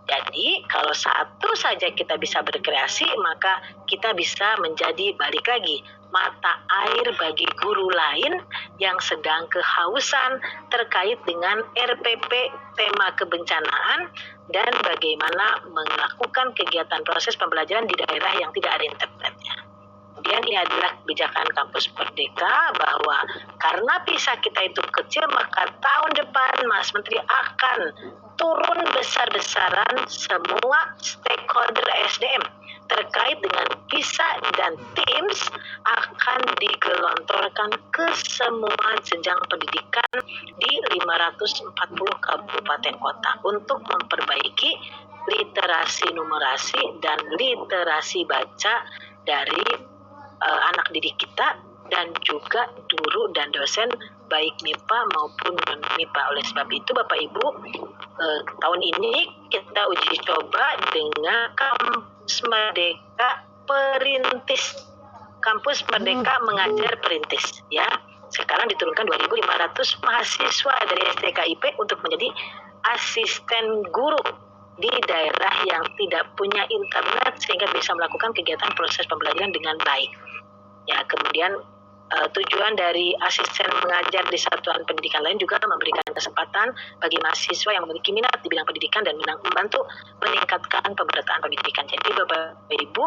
Jadi kalau satu saja kita bisa berkreasi, maka kita bisa menjadi, balik lagi, mata air bagi guru lain yang sedang kehausan terkait dengan RPP tema kebencanaan dan bagaimana melakukan kegiatan proses pembelajaran di daerah yang tidak ada internetnya. Kemudian ini adalah kebijakan Kampus Merdeka bahwa karena PISA kita itu kecil, maka tahun depan Mas Menteri akan turun besar-besaran semua stakeholder SDM terkait dengan PISA dan TIMSS akan digelontorkan ke semua jenjang pendidikan di 540 kabupaten kota untuk memperbaiki literasi numerasi dan literasi baca dari anak didik kita dan juga guru dan dosen baik MIPA maupun non MIPA. Oleh sebab itu Bapak Ibu, tahun ini kita uji coba dengan Kampus Merdeka Perintis. Kampus Merdeka Mengajar Perintis ya. Sekarang diturunkan 2.500 mahasiswa dari STKIP untuk menjadi asisten guru di daerah yang tidak punya internet sehingga bisa melakukan kegiatan proses pembelajaran dengan baik. Ya, kemudian tujuan dari asisten mengajar di satuan pendidikan lain juga memberikan kesempatan bagi mahasiswa yang memiliki minat di bidang pendidikan dan membantu meningkatkan pemberataan pendidikan. Jadi Bapak Ibu,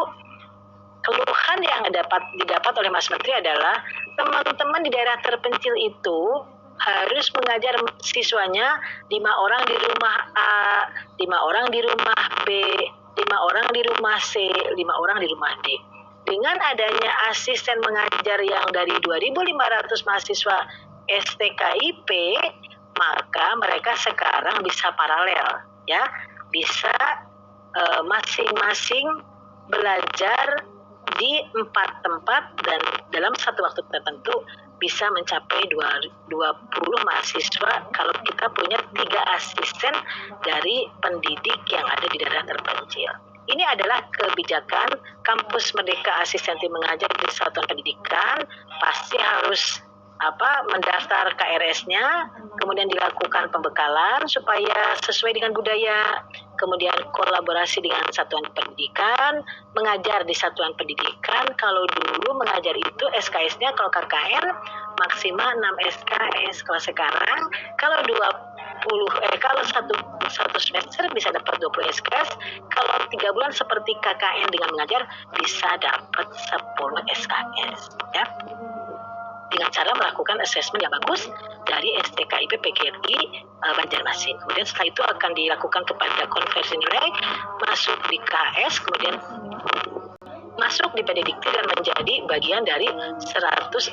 keluhan yang didapat oleh Mas Menteri adalah teman-teman di daerah terpencil itu harus mengajar siswanya 5 orang di rumah A, 5 orang di rumah B, 5 orang di rumah C, 5 orang di rumah D. Dengan adanya asisten mengajar yang dari 2.500 mahasiswa STKIP, maka mereka sekarang bisa paralel, ya, bisa masing-masing belajar di 4 tempat dan dalam satu waktu tertentu bisa mencapai 20 mahasiswa kalau kita punya 3 asisten dari pendidik yang ada di daerah terpencil. Ini adalah kebijakan Kampus Merdeka Asistensi Mengajar di Satuan Pendidikan, pasti harus mendaftar KRS-nya, kemudian dilakukan pembekalan supaya sesuai dengan budaya, kemudian kolaborasi dengan satuan pendidikan, mengajar di satuan pendidikan. Kalau dulu mengajar itu SKS-nya kalau KKN maksimal 6 SKS, kalau sekarang kalau kalau satu semester bisa dapat 20 SKS, kalau 3 bulan seperti KKN dengan mengajar bisa dapat 10 SKS, ya. Dengan cara melakukan asesmen yang bagus dari STKIP PGRI Banjarmasin. Kemudian setelah itu akan dilakukan kepada konversi nilai, masuk di KS, kemudian masuk di Pendikti dan menjadi bagian dari 144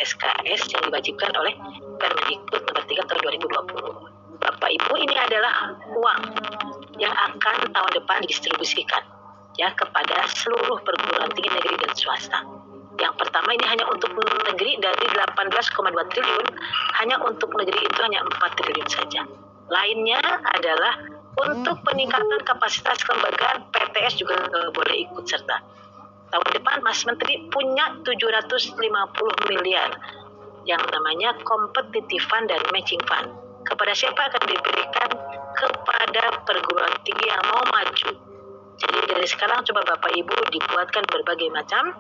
SKS yang diwajibkan oleh Permendikbud nomor 3 tahun 2020. Bapak Ibu, ini adalah uang yang akan tahun depan didistribusikan ya kepada seluruh perguruan tinggi negeri dan swasta. Yang pertama ini hanya untuk negeri dari 18,2 triliun, hanya untuk negeri itu hanya 4 triliun saja. Lainnya adalah untuk peningkatan kapasitas kelembagaan, PTS juga boleh ikut serta. Tahun depan Mas Menteri punya 750 miliar yang namanya competitive fund dan matching fund. Kepada siapa akan diberikan? Kepada perguruan tinggi yang mau maju. Jadi dari sekarang coba Bapak Ibu dibuatkan berbagai macam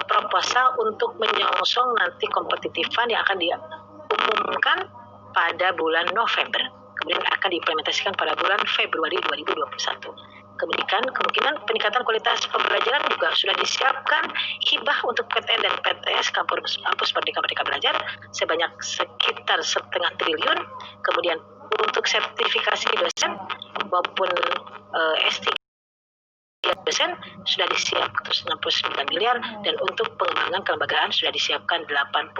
proposal untuk menyongsong nanti competitive fund yang akan diumumkan pada bulan November. Kemudian akan diimplementasikan pada bulan Februari 2021. Kemungkinan peningkatan kualitas pembelajaran juga sudah disiapkan hibah untuk PTN dan PTS kampus Merdeka Belajar sebanyak sekitar 1,5 triliun. Kemudian untuk sertifikasi dosen maupun S3 dosen sudah disiapkan 69 miliar, dan untuk pengembangan kelembagaan sudah disiapkan 84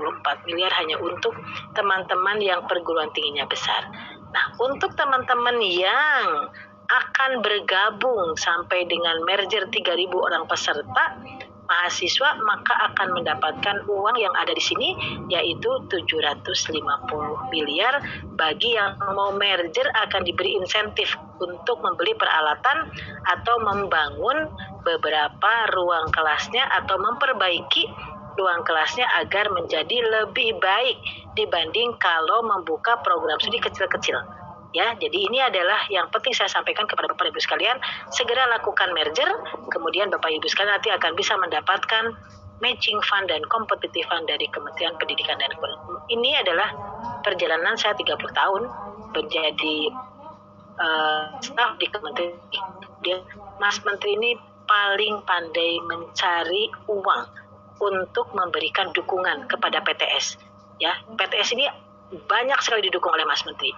miliar hanya untuk teman-teman yang perguruan tingginya besar. Nah, untuk teman-teman yang akan bergabung sampai dengan merger 3.000 orang peserta mahasiswa, maka akan mendapatkan uang yang ada di sini, yaitu 750 miliar. Bagi yang mau merger akan diberi insentif untuk membeli peralatan atau membangun beberapa ruang kelasnya atau memperbaiki ruang kelasnya agar menjadi lebih baik dibanding kalau membuka program studi kecil-kecil. Ya, jadi ini adalah yang penting saya sampaikan kepada Bapak Ibu sekalian, segera lakukan merger, kemudian Bapak Ibu sekalian nanti akan bisa mendapatkan matching fund dan competitive fund dari Kementerian Pendidikan dan Kebudayaan. Ini adalah perjalanan saya 30 tahun menjadi staf di Kementerian. Mas Menteri ini paling pandai mencari uang untuk memberikan dukungan kepada PTS. Ya, PTS ini banyak sekali didukung oleh Mas Menteri.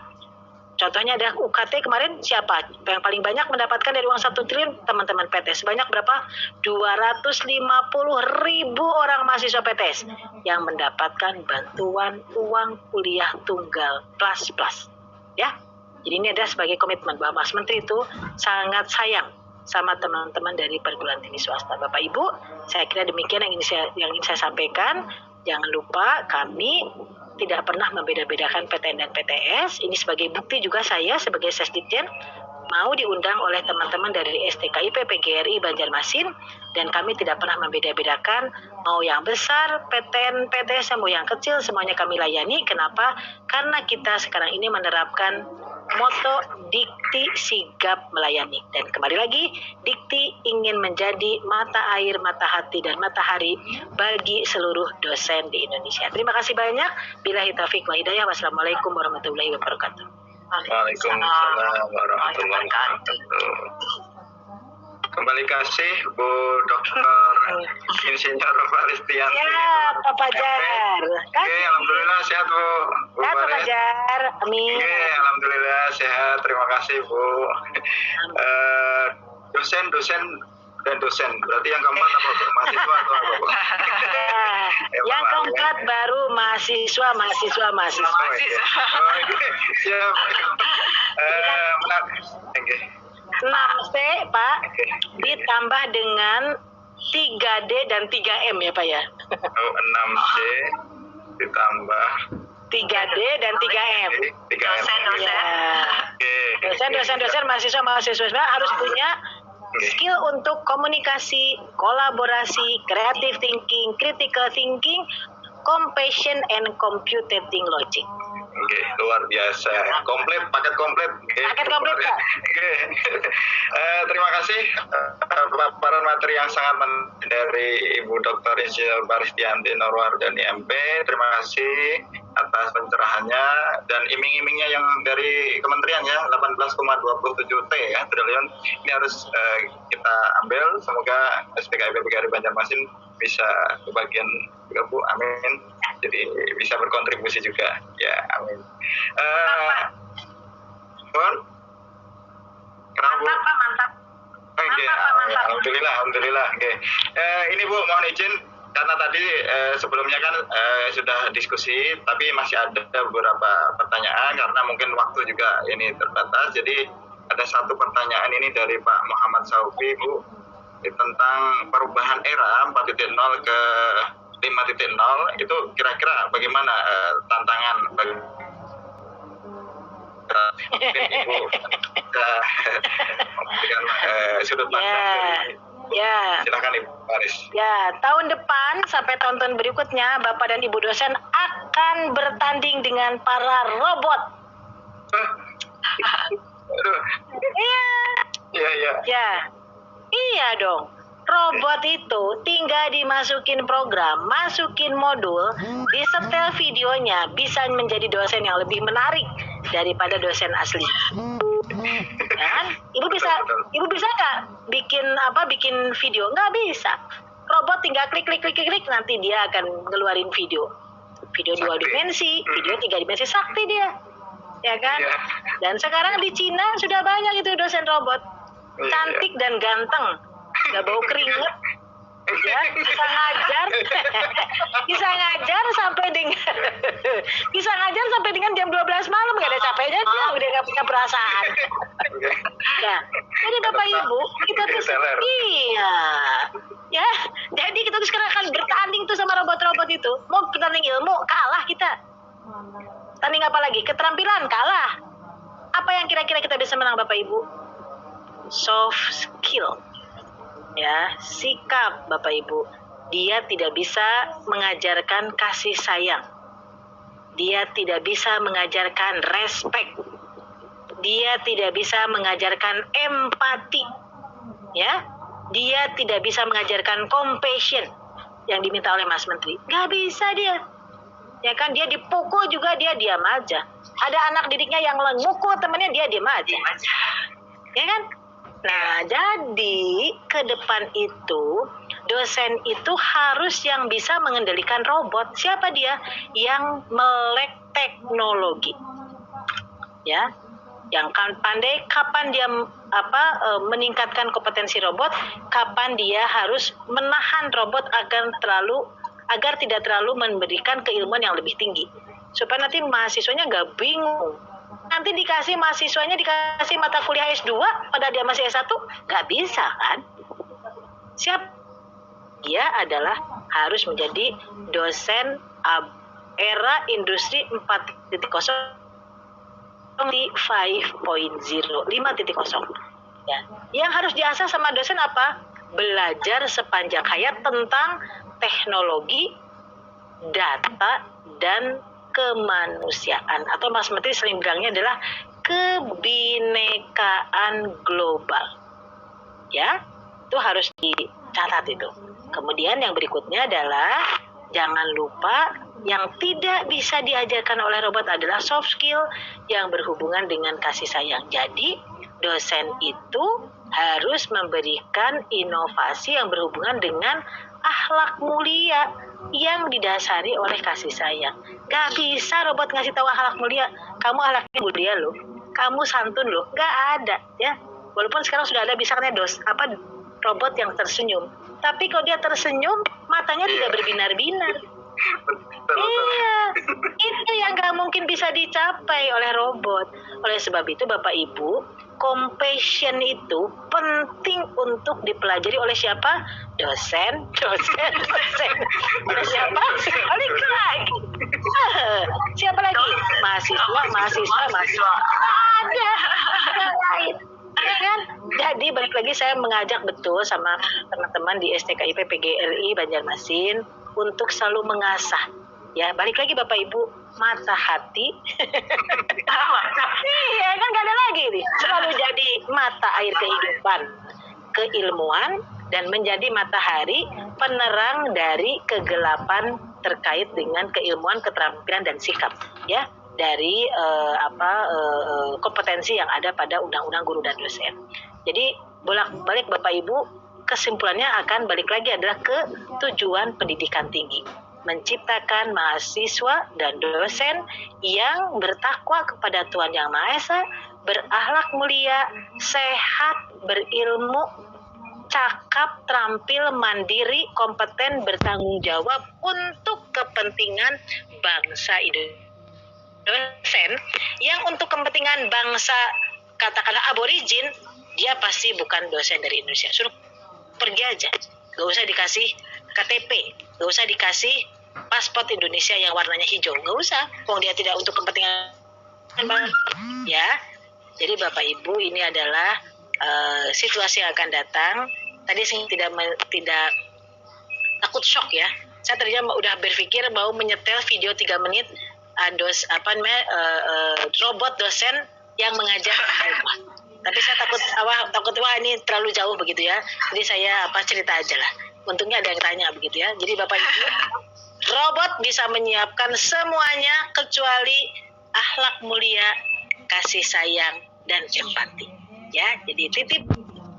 Contohnya ada UKT kemarin, siapa yang paling banyak mendapatkan dari uang 1 triliun? Teman-teman PTS. Banyak berapa? 250.000 orang mahasiswa PTS yang mendapatkan bantuan uang kuliah tunggal plus. Ya, jadi ini adalah sebagai komitmen bahwa Mas Menteri itu sangat sayang sama teman-teman dari perguruan tinggi swasta. Bapak Ibu, saya kira demikian yang ingin saya sampaikan. Jangan lupa kami tidak pernah membeda-bedakan PTN dan PTS. Ini sebagai bukti juga saya sebagai Sesditjen mau diundang oleh teman-teman dari STKIP PGRI Banjarmasin, dan kami tidak pernah membeda-bedakan mau yang besar PTN PTS mau yang kecil, semuanya kami layani. Kenapa? Karena kita sekarang ini menerapkan moto dikti sigap melayani, dan kembali lagi dikti ingin menjadi mata air, mata hati, dan matahari bagi seluruh dosen di Indonesia. Terima kasih banyak. Billahi taufiq wa hidayah. Wassalamualaikum warahmatullahi wabarakatuh. Waalaikumsalam warahmatullahi wabarakatuh. Kembali kasih Bu Dr. Insinyur Faristianti. Ya, Pak Fajar. Oke, alhamdulillah sehat Bu. Ya, Pak Fajar. Amin. Oke, alhamdulillah sehat. Terima kasih Bu. Dosen. Berarti yang keempat apa Bu? Mahasiswa atau apa Bu? Yang keempat baru mahasiswa. Oh, iya. Siap. Oke. 6C, Pak, ditambah dengan 3D dan 3M ya, Pak ya. Oh, 6C ditambah 3D dan 3M. 3M. Ya. Oke. Dosen, mahasiswa harus punya skill untuk komunikasi, kolaborasi, creative thinking, critical thinking, compassion, and computing logic. Oke, luar biasa. Paket komplit. Paket komplit, Pak. Oke. Terima kasih paparan materi yang sangat dari Ibu Dr. Insinyur Faristianti Norwardani MP. Terima kasih atas pencerahannya dan iming-imingnya yang dari kementerian ya, 18,27 triliun. Ini harus kita ambil. Semoga SPKIP PGRI Banjarmasin bisa kebagian juga Bu, amin. Jadi bisa berkontribusi juga, ya amin. Bon, kenapa Bu? Mantap. Oke, alhamdulillah. Oke. Ini Bu, mohon izin karena tadi sebelumnya kan sudah diskusi, tapi masih ada beberapa pertanyaan karena mungkin waktu juga ini terbatas. Jadi ada satu pertanyaan ini dari Pak Muhammad Saufi, Bu. tentang perubahan era 4.0 ke 5.0 itu kira-kira bagaimana tantangan bagi mungkin Ibu memberikan sudut pandang dari silakan Ibu Paris. Ya, tahun depan sampai tahun-tahun berikutnya Bapak dan Ibu dosen akan bertanding dengan para robot. Aduh. Iya. Iya dong. Robot itu tinggal dimasukin program, masukin modul, disetel videonya, bisa menjadi dosen yang lebih menarik daripada dosen asli. Ya kan? Ibu bisa nggak bikin video? Nggak bisa. Robot tinggal klik nanti dia akan ngeluarin video 2 dimensi, video 3 dimensi, sakti dia. Ya kan? Iya. Dan sekarang di Cina sudah banyak itu dosen robot. Cantik dan ganteng. Gak bau keringet. Ya, bisa ngajar sampai dengan jam 12 malam, gak ada capeknya dia, udah gak punya perasaan. Ya, jadi Bapak Ibu, kita tuh ya, jadi kita tuh sekarang akan bertanding tuh sama robot-robot itu. Mau bertanding ilmu, kalah kita. Tanding apa lagi? Keterampilan, kalah. Apa yang kira-kira kita bisa menang Bapak Ibu? Soft skill. Ya, sikap Bapak Ibu. Dia tidak bisa mengajarkan kasih sayang. Dia tidak bisa mengajarkan respect. Dia tidak bisa mengajarkan empati. Ya. Dia tidak bisa mengajarkan compassion yang diminta oleh Mas Menteri. Gak bisa dia. Ya kan, dia dipukul juga dia diam aja. Ada anak didiknya yang mukul temannya, dia diam aja. Ya kan? Nah, jadi ke depan itu dosen itu harus yang bisa mengendalikan robot. Siapa dia? Yang melek teknologi. Ya. Yang pandai kapan dia meningkatkan kompetensi robot, kapan dia harus menahan robot agar tidak terlalu memberikan keilmuan yang lebih tinggi. Supaya nanti mahasiswanya nggak bingung. Nanti mahasiswanya dikasih mata kuliah S2 pada dia masih S1, nggak bisa kan? Dia adalah harus menjadi dosen era industri 4.0 di 5.0. Ya. Yang harus diasah sama dosen apa? Belajar sepanjang hayat tentang teknologi, data, dan kemanusiaan, atau Mas Menteri sering bilangnya adalah kebinekaan global. Ya, itu harus dicatat itu. Kemudian yang berikutnya adalah jangan lupa yang tidak bisa diajarkan oleh robot adalah soft skill yang berhubungan dengan kasih sayang. Jadi dosen itu harus memberikan inovasi yang berhubungan dengan akhlak mulia yang didasari oleh kasih sayang. Gak bisa robot ngasih tahu akhlak mulia. Kamu akhlaknya mulia loh, kamu santun loh. Gak ada ya. Walaupun sekarang sudah ada misalnya robot yang tersenyum. Tapi kalau dia tersenyum, matanya tidak berbinar-binar. Iya, itu yang gak mungkin bisa dicapai oleh robot. Oleh sebab itu Bapak Ibu, compassion itu penting untuk dipelajari oleh siapa? Dosen. Oleh siapa? Balik lagi. Siapa lagi? Mahasiswa. Ada yang lain. Ya kan? Jadi balik lagi saya mengajak betul sama teman-teman di STKIP PGRI Banjarmasin untuk selalu mengasah. Ya, balik lagi Bapak Ibu, mata hati. Iya, kan gak ada lagi nih. Selalu jadi mata air kehidupan, keilmuan, dan menjadi matahari penerang dari kegelapan terkait dengan keilmuan, keterampilan, dan sikap. Ya, dari kompetensi yang ada pada Undang-Undang Guru dan Dosen. Jadi bolak-balik Bapak Ibu, kesimpulannya akan balik lagi adalah ke tujuan pendidikan tinggi. Menciptakan mahasiswa dan dosen yang bertakwa kepada Tuhan Yang Maha Esa, berakhlak mulia, sehat, berilmu, cakap, terampil, mandiri, kompeten, bertanggung jawab untuk kepentingan bangsa Indonesia. Dosen yang untuk kepentingan bangsa katakanlah aborigin, dia pasti bukan dosen dari Indonesia. Suruh pergi aja. Gak usah dikasih KTP, gak usah dikasih paspor Indonesia yang warnanya hijau, gak usah. Wong dia tidak untuk kepentingan ya. Jadi Bapak Ibu, ini adalah situasi yang akan datang. Tadi saya tidak takut shock ya. Saya tadinya udah berpikir mau menyetel video 3 menit robot dosen yang mengajar. Tapi saya takut wah ini terlalu jauh begitu ya. Jadi saya cerita aja lah. Untungnya ada yang tanya begitu ya. Jadi Bapak Ibu, robot bisa menyiapkan semuanya kecuali akhlak mulia, kasih sayang dan empati. Ya, jadi titip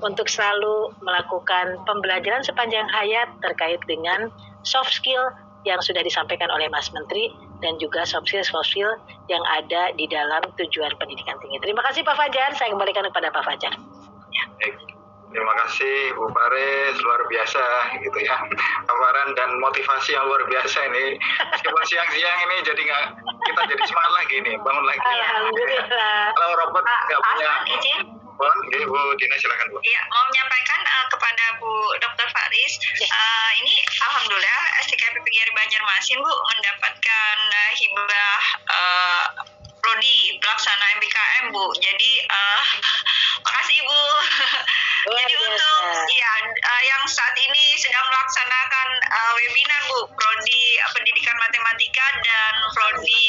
untuk selalu melakukan pembelajaran sepanjang hayat terkait dengan soft skill yang sudah disampaikan oleh Mas Menteri dan juga soft skill yang ada di dalam tujuan pendidikan tinggi. Terima kasih Pak Fajar, saya kembalikan kepada Pak Fajar. Ya. Terima kasih Bu Paris, luar biasa gitu ya, paparan dan motivasi yang luar biasa ini. Meskipun siang-siang ini kita jadi semangat lagi nih, bangun lagi. Alhamdulillah. Kalau robot nggak punya. Bu Dina silakan Bu. Iya, mau menyampaikan kepada Bu Dr. Faris, ini alhamdulillah STKP PGRI Banjarmasin Bu mendapatkan hibah prodi pelaksana MBKM Bu. Jadi makasih Ibu. Jadi untuk yang saat ini sedang melaksanakan webinar Bu, prodi pendidikan matematika dan prodi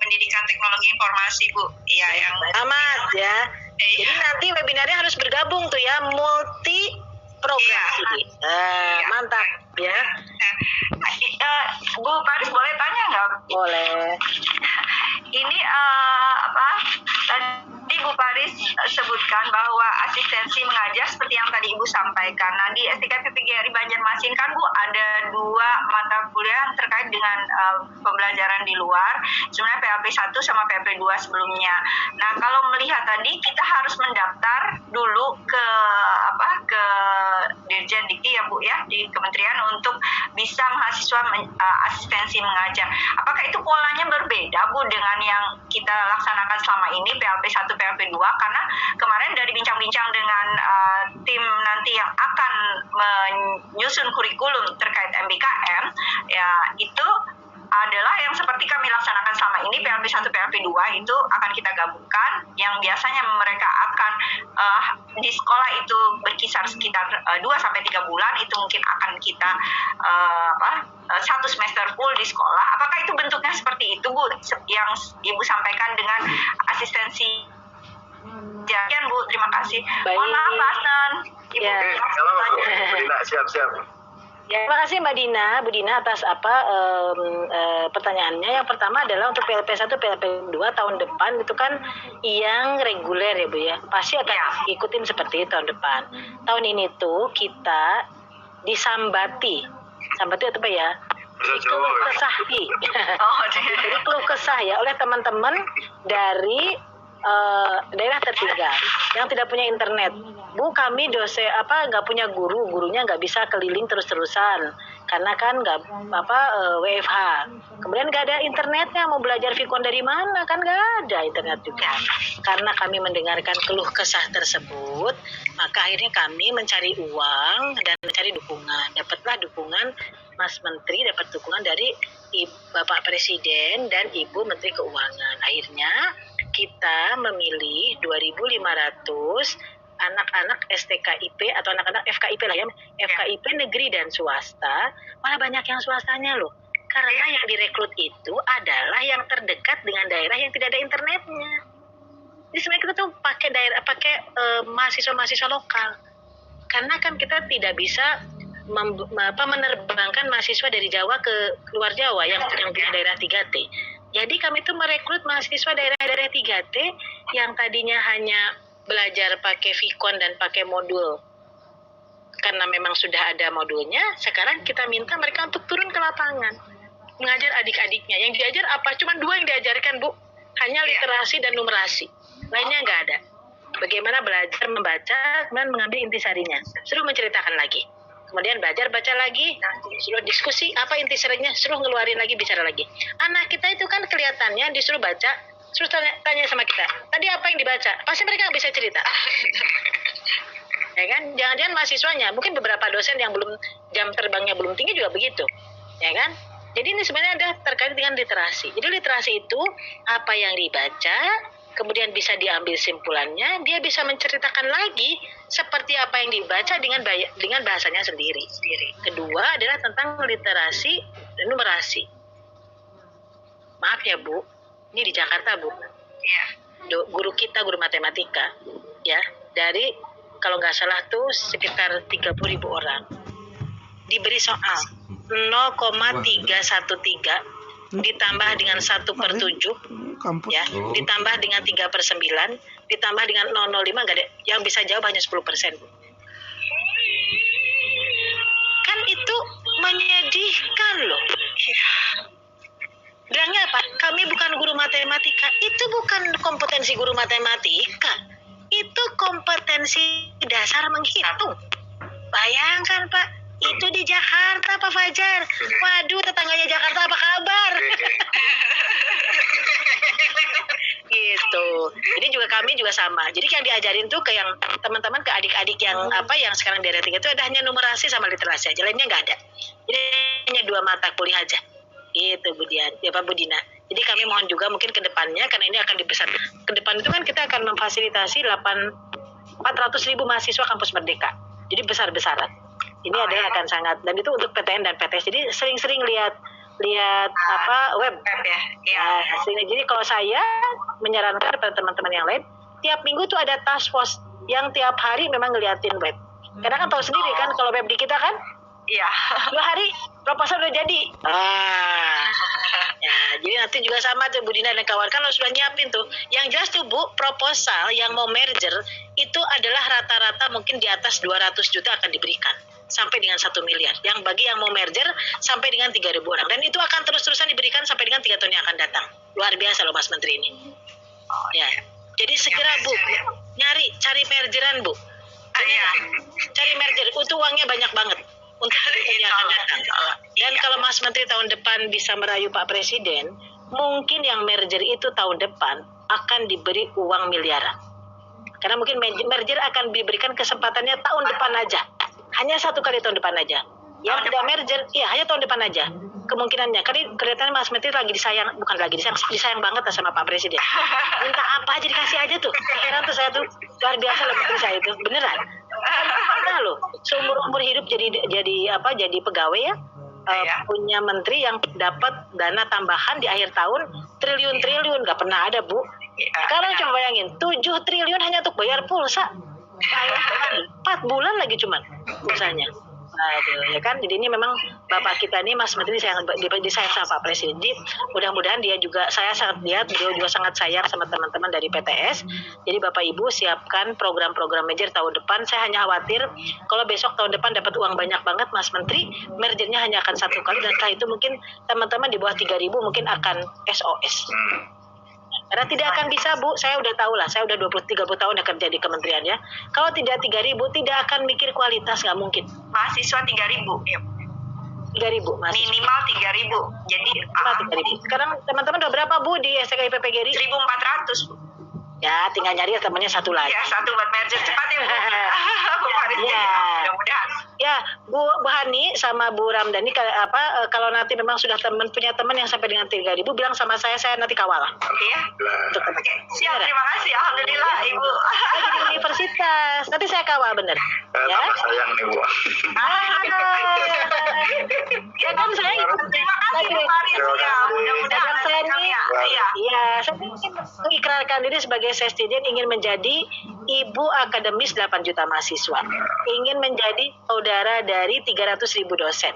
pendidikan teknologi informasi Bu. Iya yang amat ya. Jadi nanti webinarnya harus bergabung tuh ya, multi program ini. Mantap ya. Bu Paris boleh tanya nggak? Boleh. Ini tadi Bu Paris sebutkan bahwa asistensi mengajar seperti yang tadi Ibu sampaikan. Nah di STKP PGRI Banjarmasin kan Bu ada 2 mata kuliah terkait dengan pembelajaran di luar. Sebenarnya PLP 1 sama PLP 2 sebelumnya. Nah kalau melihat tadi kita harus mendaftar dulu ke Dirjen Dikti ya Bu ya di kementerian untuk bisa mahasiswa asistensi mengajar. Apakah itu polanya berbeda Bu dengan yang kita laksanakan selama ini PLP 1 PLP 2 karena kemarin dari bincang-bincang dengan tim nanti yang akan menyusun kurikulum terkait MBKM ya itu adalah yang seperti kami laksanakan selama ini PLP 1 PLP 2 itu akan kita gabungkan yang biasanya mereka akan di sekolah itu berkisar sekitar 2 sampai 3 bulan itu mungkin akan kita 1 semester full di sekolah. Apakah itu bentuknya seperti itu Bu yang Ibu sampaikan dengan asistensi? Sekian Bu, terima kasih. Mohon maaf Pak Asnan. Ibu. Ya. Bu Dina, siap. Ya, terima kasih Mbak Dina atas pertanyaannya. Yang pertama adalah untuk PLP 1 PLP 2 tahun depan itu kan yang reguler ya Bu ya. Pasti akan ikutin seperti itu tahun depan. Tahun ini tuh kita disambati. Sambati itu apa ya? Keluh kesahi. Jadi keluh kesah ya oleh teman-teman dari daerah tertinggal yang tidak punya internet. Bu, kami nggak punya gurunya nggak bisa keliling terus-terusan karena kan nggak WFH. Kemudian nggak ada internetnya, mau belajar Vkon dari mana kan nggak ada internet juga. Karena kami mendengarkan keluh kesah tersebut, maka akhirnya kami mencari uang dan mencari dukungan. Dapatlah dukungan Mas Menteri, dapat dukungan dari Bapak Presiden dan Ibu Menteri Keuangan. Akhirnya kita memilih 2.500 anak-anak STKIP atau anak-anak FKIP lah ya, FKIP negeri dan swasta, malah banyak yang swastanya loh. Karena yang direkrut itu adalah yang terdekat dengan daerah yang tidak ada internetnya. Jadi sebenarnya kita tuh pakai mahasiswa-mahasiswa lokal. Karena kan kita tidak bisa menerbangkan mahasiswa dari Jawa ke luar Jawa yang punya daerah 3T. Jadi kami tuh merekrut mahasiswa daerah-daerah 3T yang tadinya hanya belajar pakai Vkon dan pakai modul. Karena memang sudah ada modulnya, sekarang kita minta mereka untuk turun ke lapangan. Mengajar adik-adiknya. Yang diajar apa? Cuma 2 yang diajarkan, Bu. Hanya literasi dan numerasi. Lainnya nggak ada. Bagaimana belajar membaca, kemudian mengambil intisarinya. Suruh menceritakan lagi. Kemudian belajar baca lagi, suruh diskusi apa intisarinya, suruh ngeluarin lagi, bicara lagi. Anak kita itu kan kelihatannya disuruh baca, suruh tanya sama kita, tadi apa yang dibaca? Pasti mereka nggak bisa cerita. Ya kan? Jangan-jangan mahasiswanya, mungkin beberapa dosen yang belum jam terbangnya belum tinggi juga begitu. Ya kan? Jadi ini sebenarnya ada terkait dengan literasi. Jadi literasi itu apa yang dibaca, kemudian bisa diambil simpulannya, dia bisa menceritakan lagi seperti apa yang dibaca dengan bahasanya sendiri. Kedua adalah tentang literasi dan numerasi. Maaf ya Bu, ini di Jakarta Bu. Iya. Guru kita, guru matematika, ya, dari kalau nggak salah tuh sekitar 30.000 orang. Diberi soal 0,313 ditambah dengan 1/7, ya, ditambah dengan 3/9, ditambah dengan 0,05, nggak ada yang bisa jawab, hanya 10%. Kan itu menyedihkan loh. Bilangnya apa? Kami bukan guru matematika. Itu bukan kompetensi guru matematika. Itu kompetensi dasar menghitung. Bayangkan Pak, itu di Jakarta Pak Fajar. Waduh, tetangganya Jakarta apa kabar? Gitu. Jadi juga kami juga sama. Jadi yang diajarin tuh ke yang teman-teman, ke adik-adik yang yang sekarang di area 3 itu ada hanya numerasi sama literasi aja, lainnya nggak ada. Jadi hanya 2 mata kuliah aja. Gitu Bu Dian, ya Pak Budina. Jadi kami mohon juga mungkin ke depannya, karena ini akan dibesar. Ke depan itu kan kita akan memfasilitasi 400.000 mahasiswa kampus Merdeka. Jadi besar-besaran. Ini adalah akan sangat, dan itu untuk PTN dan PTS. Jadi sering-sering lihat web. Ya. Jadi kalau saya menyarankan kepada teman-teman yang lain, tiap minggu tuh ada task force yang tiap hari memang ngeliatin web. Karena kan tahu sendiri kan kalau web di kita kan, Iya. 2 hari proposal udah jadi. Ya, jadi nanti juga sama tuh Bu Dina dan kawan, kalau sudah nyiapin tuh. Yang jelas tuh Bu, proposal yang mau merger itu adalah rata-rata mungkin di atas 200 juta akan diberikan. Sampai dengan 1 miliar. Yang bagi yang mau merger sampai dengan 3.000 orang. Dan itu akan terus-terusan diberikan sampai dengan 3 tahun yang akan datang. Luar biasa loh Mas Menteri ini. Ya. Jadi segera Bu, cari mergeran Bu. Iya. Cari merger, itu uangnya banyak banget untuk yang akan datang. Dan kalau Mas Menteri tahun depan bisa merayu Pak Presiden, mungkin yang merger itu tahun depan akan diberi uang miliaran. Karena mungkin merger akan diberikan kesempatannya tahun depan aja. Hanya 1 kali tahun depan aja. Yang tidak merger, iya hanya tahun depan aja. Kemungkinannya, karena kelihatannya Mas Menteri lagi disayang banget sama Pak Presiden. Minta apa aja dikasih aja tuh. Heran tuh saya tuh, luar biasa loh Menteri saya itu, beneran. Pernah loh, seumur hidup jadi pegawai ya, punya menteri yang dapat dana tambahan di akhir tahun triliun-triliun, nggak pernah ada Bu. Sekarang coba bayangin, 7 triliun hanya untuk bayar pulsa. 4 bulan lagi cuman pulsanya. Aduh, ya kan. Jadi ini memang Bapak kita ini Mas Menteri disayang sama Pak Presiden. Jadi mudah-mudahan dia juga, saya sangat lihat beliau juga sangat sayang sama teman-teman dari PTS. Jadi Bapak Ibu siapkan program-program merger tahun depan. Saya hanya khawatir kalau besok tahun depan dapat uang banyak banget Mas Menteri, mergernya hanya akan 1 kali, dan setelah itu mungkin teman-teman di bawah 3.000 mungkin akan SOS. Karena tidak akan bisa Bu, saya udah tahu lah, saya udah 20-30 tahun ya kerja di kementerian ya. Kalau tidak 3.000 tidak akan mikir kualitas, nggak mungkin. Mahasiswa 3.000. Ya. 3.000 mahasiswa. Minimal 3.000. Jadi 3.000. Sekarang teman-teman udah berapa Bu di STKI PPGRI? 1.400 Bu. Ya, tinggal nyari temannya 1 lagi. Ya, 1 buat merger cepat ya Bu. Bu Faris Ya. Mudah-mudahan. Ya, Bu Hani sama Bu Ramdhani kalau nanti memang sudah punya teman yang sampai dengan 3.000, bilang sama saya nanti kawal lah. Iya. Untuk teman. Oke, siap. Terima kasih. Alhamdulillah Ibu. Saya jadi universitas. Nanti saya kawal bener. Ya. Tambah sayang nih Bu. Ya kan saya Terima kasih Bu Faris. Ya, mudah-mudahan saya kami ini, ya. iya, saya ingin mengikrarkan diri sebagai sesdien, ingin menjadi ibu akademis 8 juta mahasiswa, ingin menjadi saudara dari 300.000 dosen,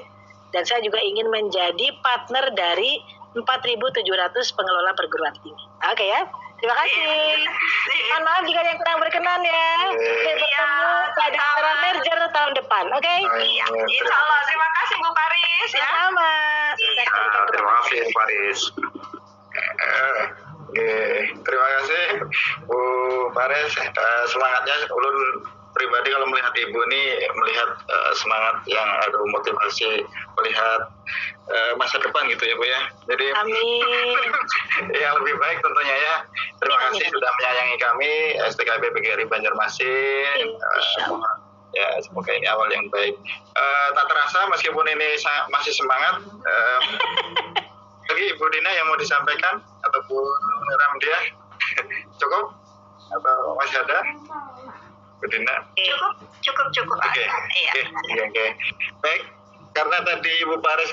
dan saya juga ingin menjadi partner dari 4.700 pengelola perguruan tinggi. Oke ya, terima kasih. Mohon maaf jika ada yang kurang berkenan ya. Sampai bertemu pada acara merger tahun depan. Oke? Iya, insya Allah. Terima kasih Bu Faris ya. Sama. Terima kasih Faris. Terima kasih Bu Faris. Semangatnya ulun pribadi kalau melihat Ibu ini melihat semangat yang ada motivasi melihat masa depan gitu ya Bu ya. Jadi Amin. yang lebih baik tentunya ya. Terima kasih sudah menyayangi kami STKI PPGRI Banjarmasin. Ya, semoga ini awal yang baik. Tak terasa meskipun ini masih semangat. Lagi Ibu Dina yang mau disampaikan ataupun Ramdia cukup atau masih ada? Bu Dina. Cukup. Oke. Baik, karena tadi Ibu Paris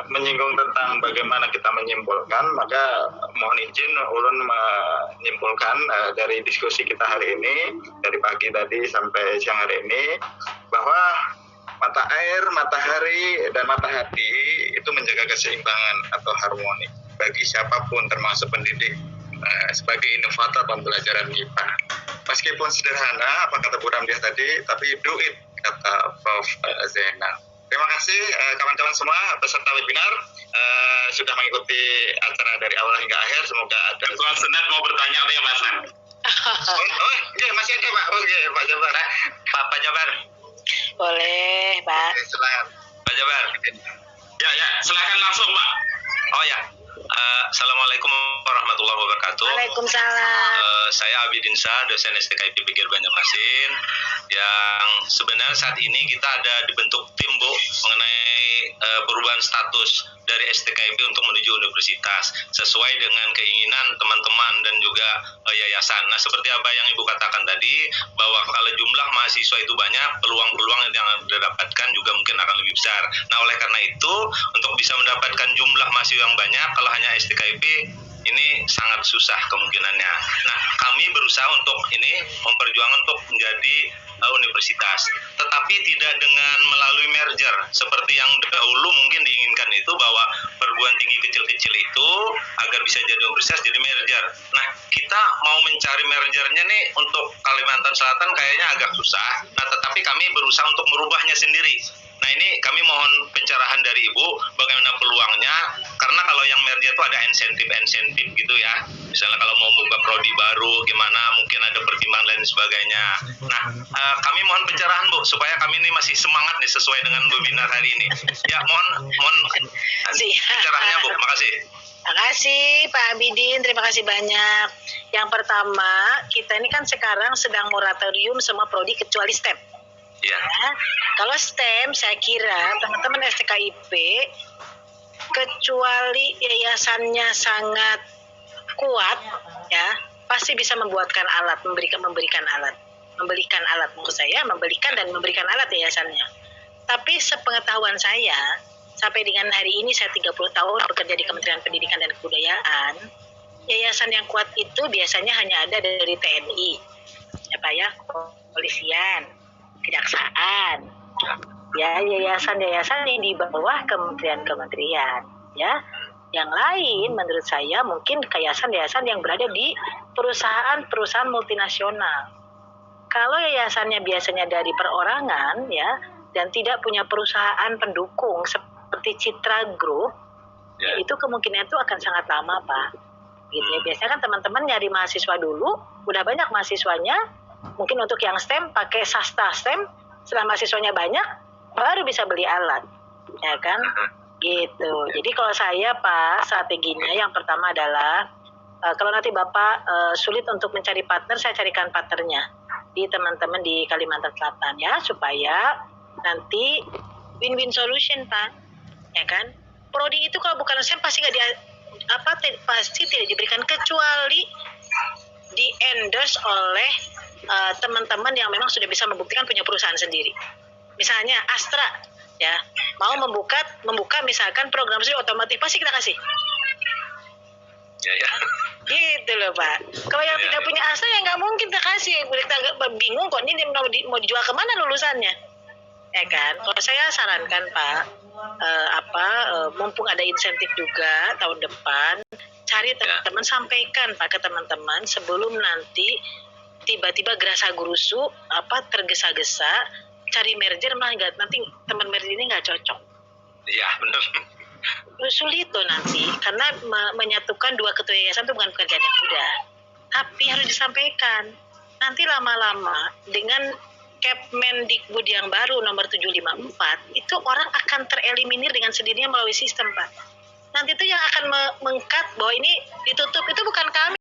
menyinggung tentang bagaimana kita menyimpulkan, maka mohon izin ulun menyimpulkan dari diskusi kita hari ini, dari pagi tadi sampai siang hari ini, bahwa mata air, matahari, dan mata hati itu menjaga keseimbangan atau harmoni bagi siapapun termasuk pendidik sebagai inovator pembelajaran IPA. Meskipun sederhana, apa kata Bu Ramdiah tadi, tapi do it, kata Prof. Zainal. Terima kasih kawan-kawan semua peserta webinar sudah mengikuti acara dari awal hingga akhir. Semoga ada. Tuan Senat mau bertanya apa ya Mas Nan? Iya masih ada Pak. Oke Pak Jabar. Pak Jabar. Boleh, Pak. Oke, silakan. Pak Jabar. Ya, silakan langsung Pak. Oh ya. Assalamualaikum warahmatullahi wabarakatuh. Waalaikumsalam. Saya Abidin Shah, dosen STKIP Pikir Banjarmasin. Yang sebenarnya saat ini kita ada dibentuk tim Bu mengenai perubahan status dari STKIP untuk menuju universitas sesuai dengan keinginan teman-teman dan juga yayasan. Nah, seperti apa yang Ibu katakan tadi, bahwa kalau jumlah mahasiswa itu banyak, peluang-peluang yang didapatkan juga mungkin akan lebih besar. Nah, oleh karena itu, untuk bisa mendapatkan jumlah mahasiswa yang banyak, kalau hanya STKIP ini sangat susah kemungkinannya. Nah, kami berusaha untuk ini memperjuangkan untuk menjadi universitas, tetapi tidak dengan melalui merger seperti yang dahulu mungkin diinginkan, itu bahwa perguruan tinggi kecil-kecil itu agar bisa jadi universitas jadi merger. Nah, kita mau mencari mergernya nih untuk Kalimantan Selatan kayaknya agak susah. Nah, tetapi kami berusaha untuk merubahnya sendiri. Nah, ini kami mohon pencerahan dari Ibu bagaimana peluangnya, karena kalau yang merger itu ada insentif gitu ya. Misalnya kalau mau buka prodi baru gimana, mungkin ada pertimbangan lain sebagainya. Nah, kami mohon pencerahan Bu supaya kami ini masih semangat nih sesuai dengan webinar hari ini. Ya, mohon pencerahannya Bu. Makasih. Terima kasih Pak Abidin, terima kasih banyak. Yang pertama, kita ini kan sekarang sedang moratorium semua prodi kecuali STEM. Ya. Ya, kalau STEM saya kira teman-teman STKIP kecuali yayasannya sangat kuat ya pasti bisa memberikan alat dan memberikan alat yayasannya. Tapi sepengetahuan saya sampai dengan hari ini saya 30 tahun bekerja di Kementerian Pendidikan dan Kebudayaan, yayasan yang kuat itu biasanya hanya ada dari TNI ya Pak ya, kepolisian, kejaksaan, ya yayasan-yayasan yang di bawah kementerian-kementerian, ya. Yang lain menurut saya mungkin yayasan-yayasan yang berada di perusahaan-perusahaan multinasional. Kalau yayasannya biasanya dari perorangan, ya, dan tidak punya perusahaan pendukung seperti Citra Group, ya, itu kemungkinan itu akan sangat lama, Pak. Gitu ya. Biasanya kan teman-teman nyari mahasiswa dulu, udah banyak mahasiswanya. Mungkin untuk yang STEM pakai Sasta STEM, setelah mahasiswanya banyak baru bisa beli alat, ya kan? Gitu. Jadi kalau saya Pak, strateginya yang pertama adalah kalau nanti Bapak sulit untuk mencari partner, saya carikan partnernya di teman-teman di Kalimantan Selatan ya, supaya nanti win-win solution Pak, ya kan? Prodi itu kalau bukan STEM pasti pasti tidak diberikan kecuali di endorse oleh teman-teman yang memang sudah bisa membuktikan punya perusahaan sendiri. Misalnya Astra ya mau membuka misalkan program studi otomotif, pasti kita kasih. Ya. Gitu loh Pak. Kalau yang tidak punya Astra ya nggak mungkin kita kasih. Kita bingung kok ini mau dijual kemana lulusannya, ya kan? Kalau saya sarankan Pak, mumpung ada insentif juga tahun depan, cari teman-teman, sampaikan Pak ke teman-teman sebelum nanti tiba-tiba gerasa gerusu tergesa-gesa cari merger, nanti teman merger ini nggak cocok. Iya benar. Sulit tuh nanti karena menyatukan dua ketua yayasan itu bukan pekerjaan yang mudah. Tapi harus disampaikan. Nanti lama-lama dengan Kepmendikbud yang baru nomor 754 itu orang akan tereliminir dengan sendirinya melalui sistem Pak. Nanti itu yang akan mengkat bahwa ini ditutup itu bukan kami.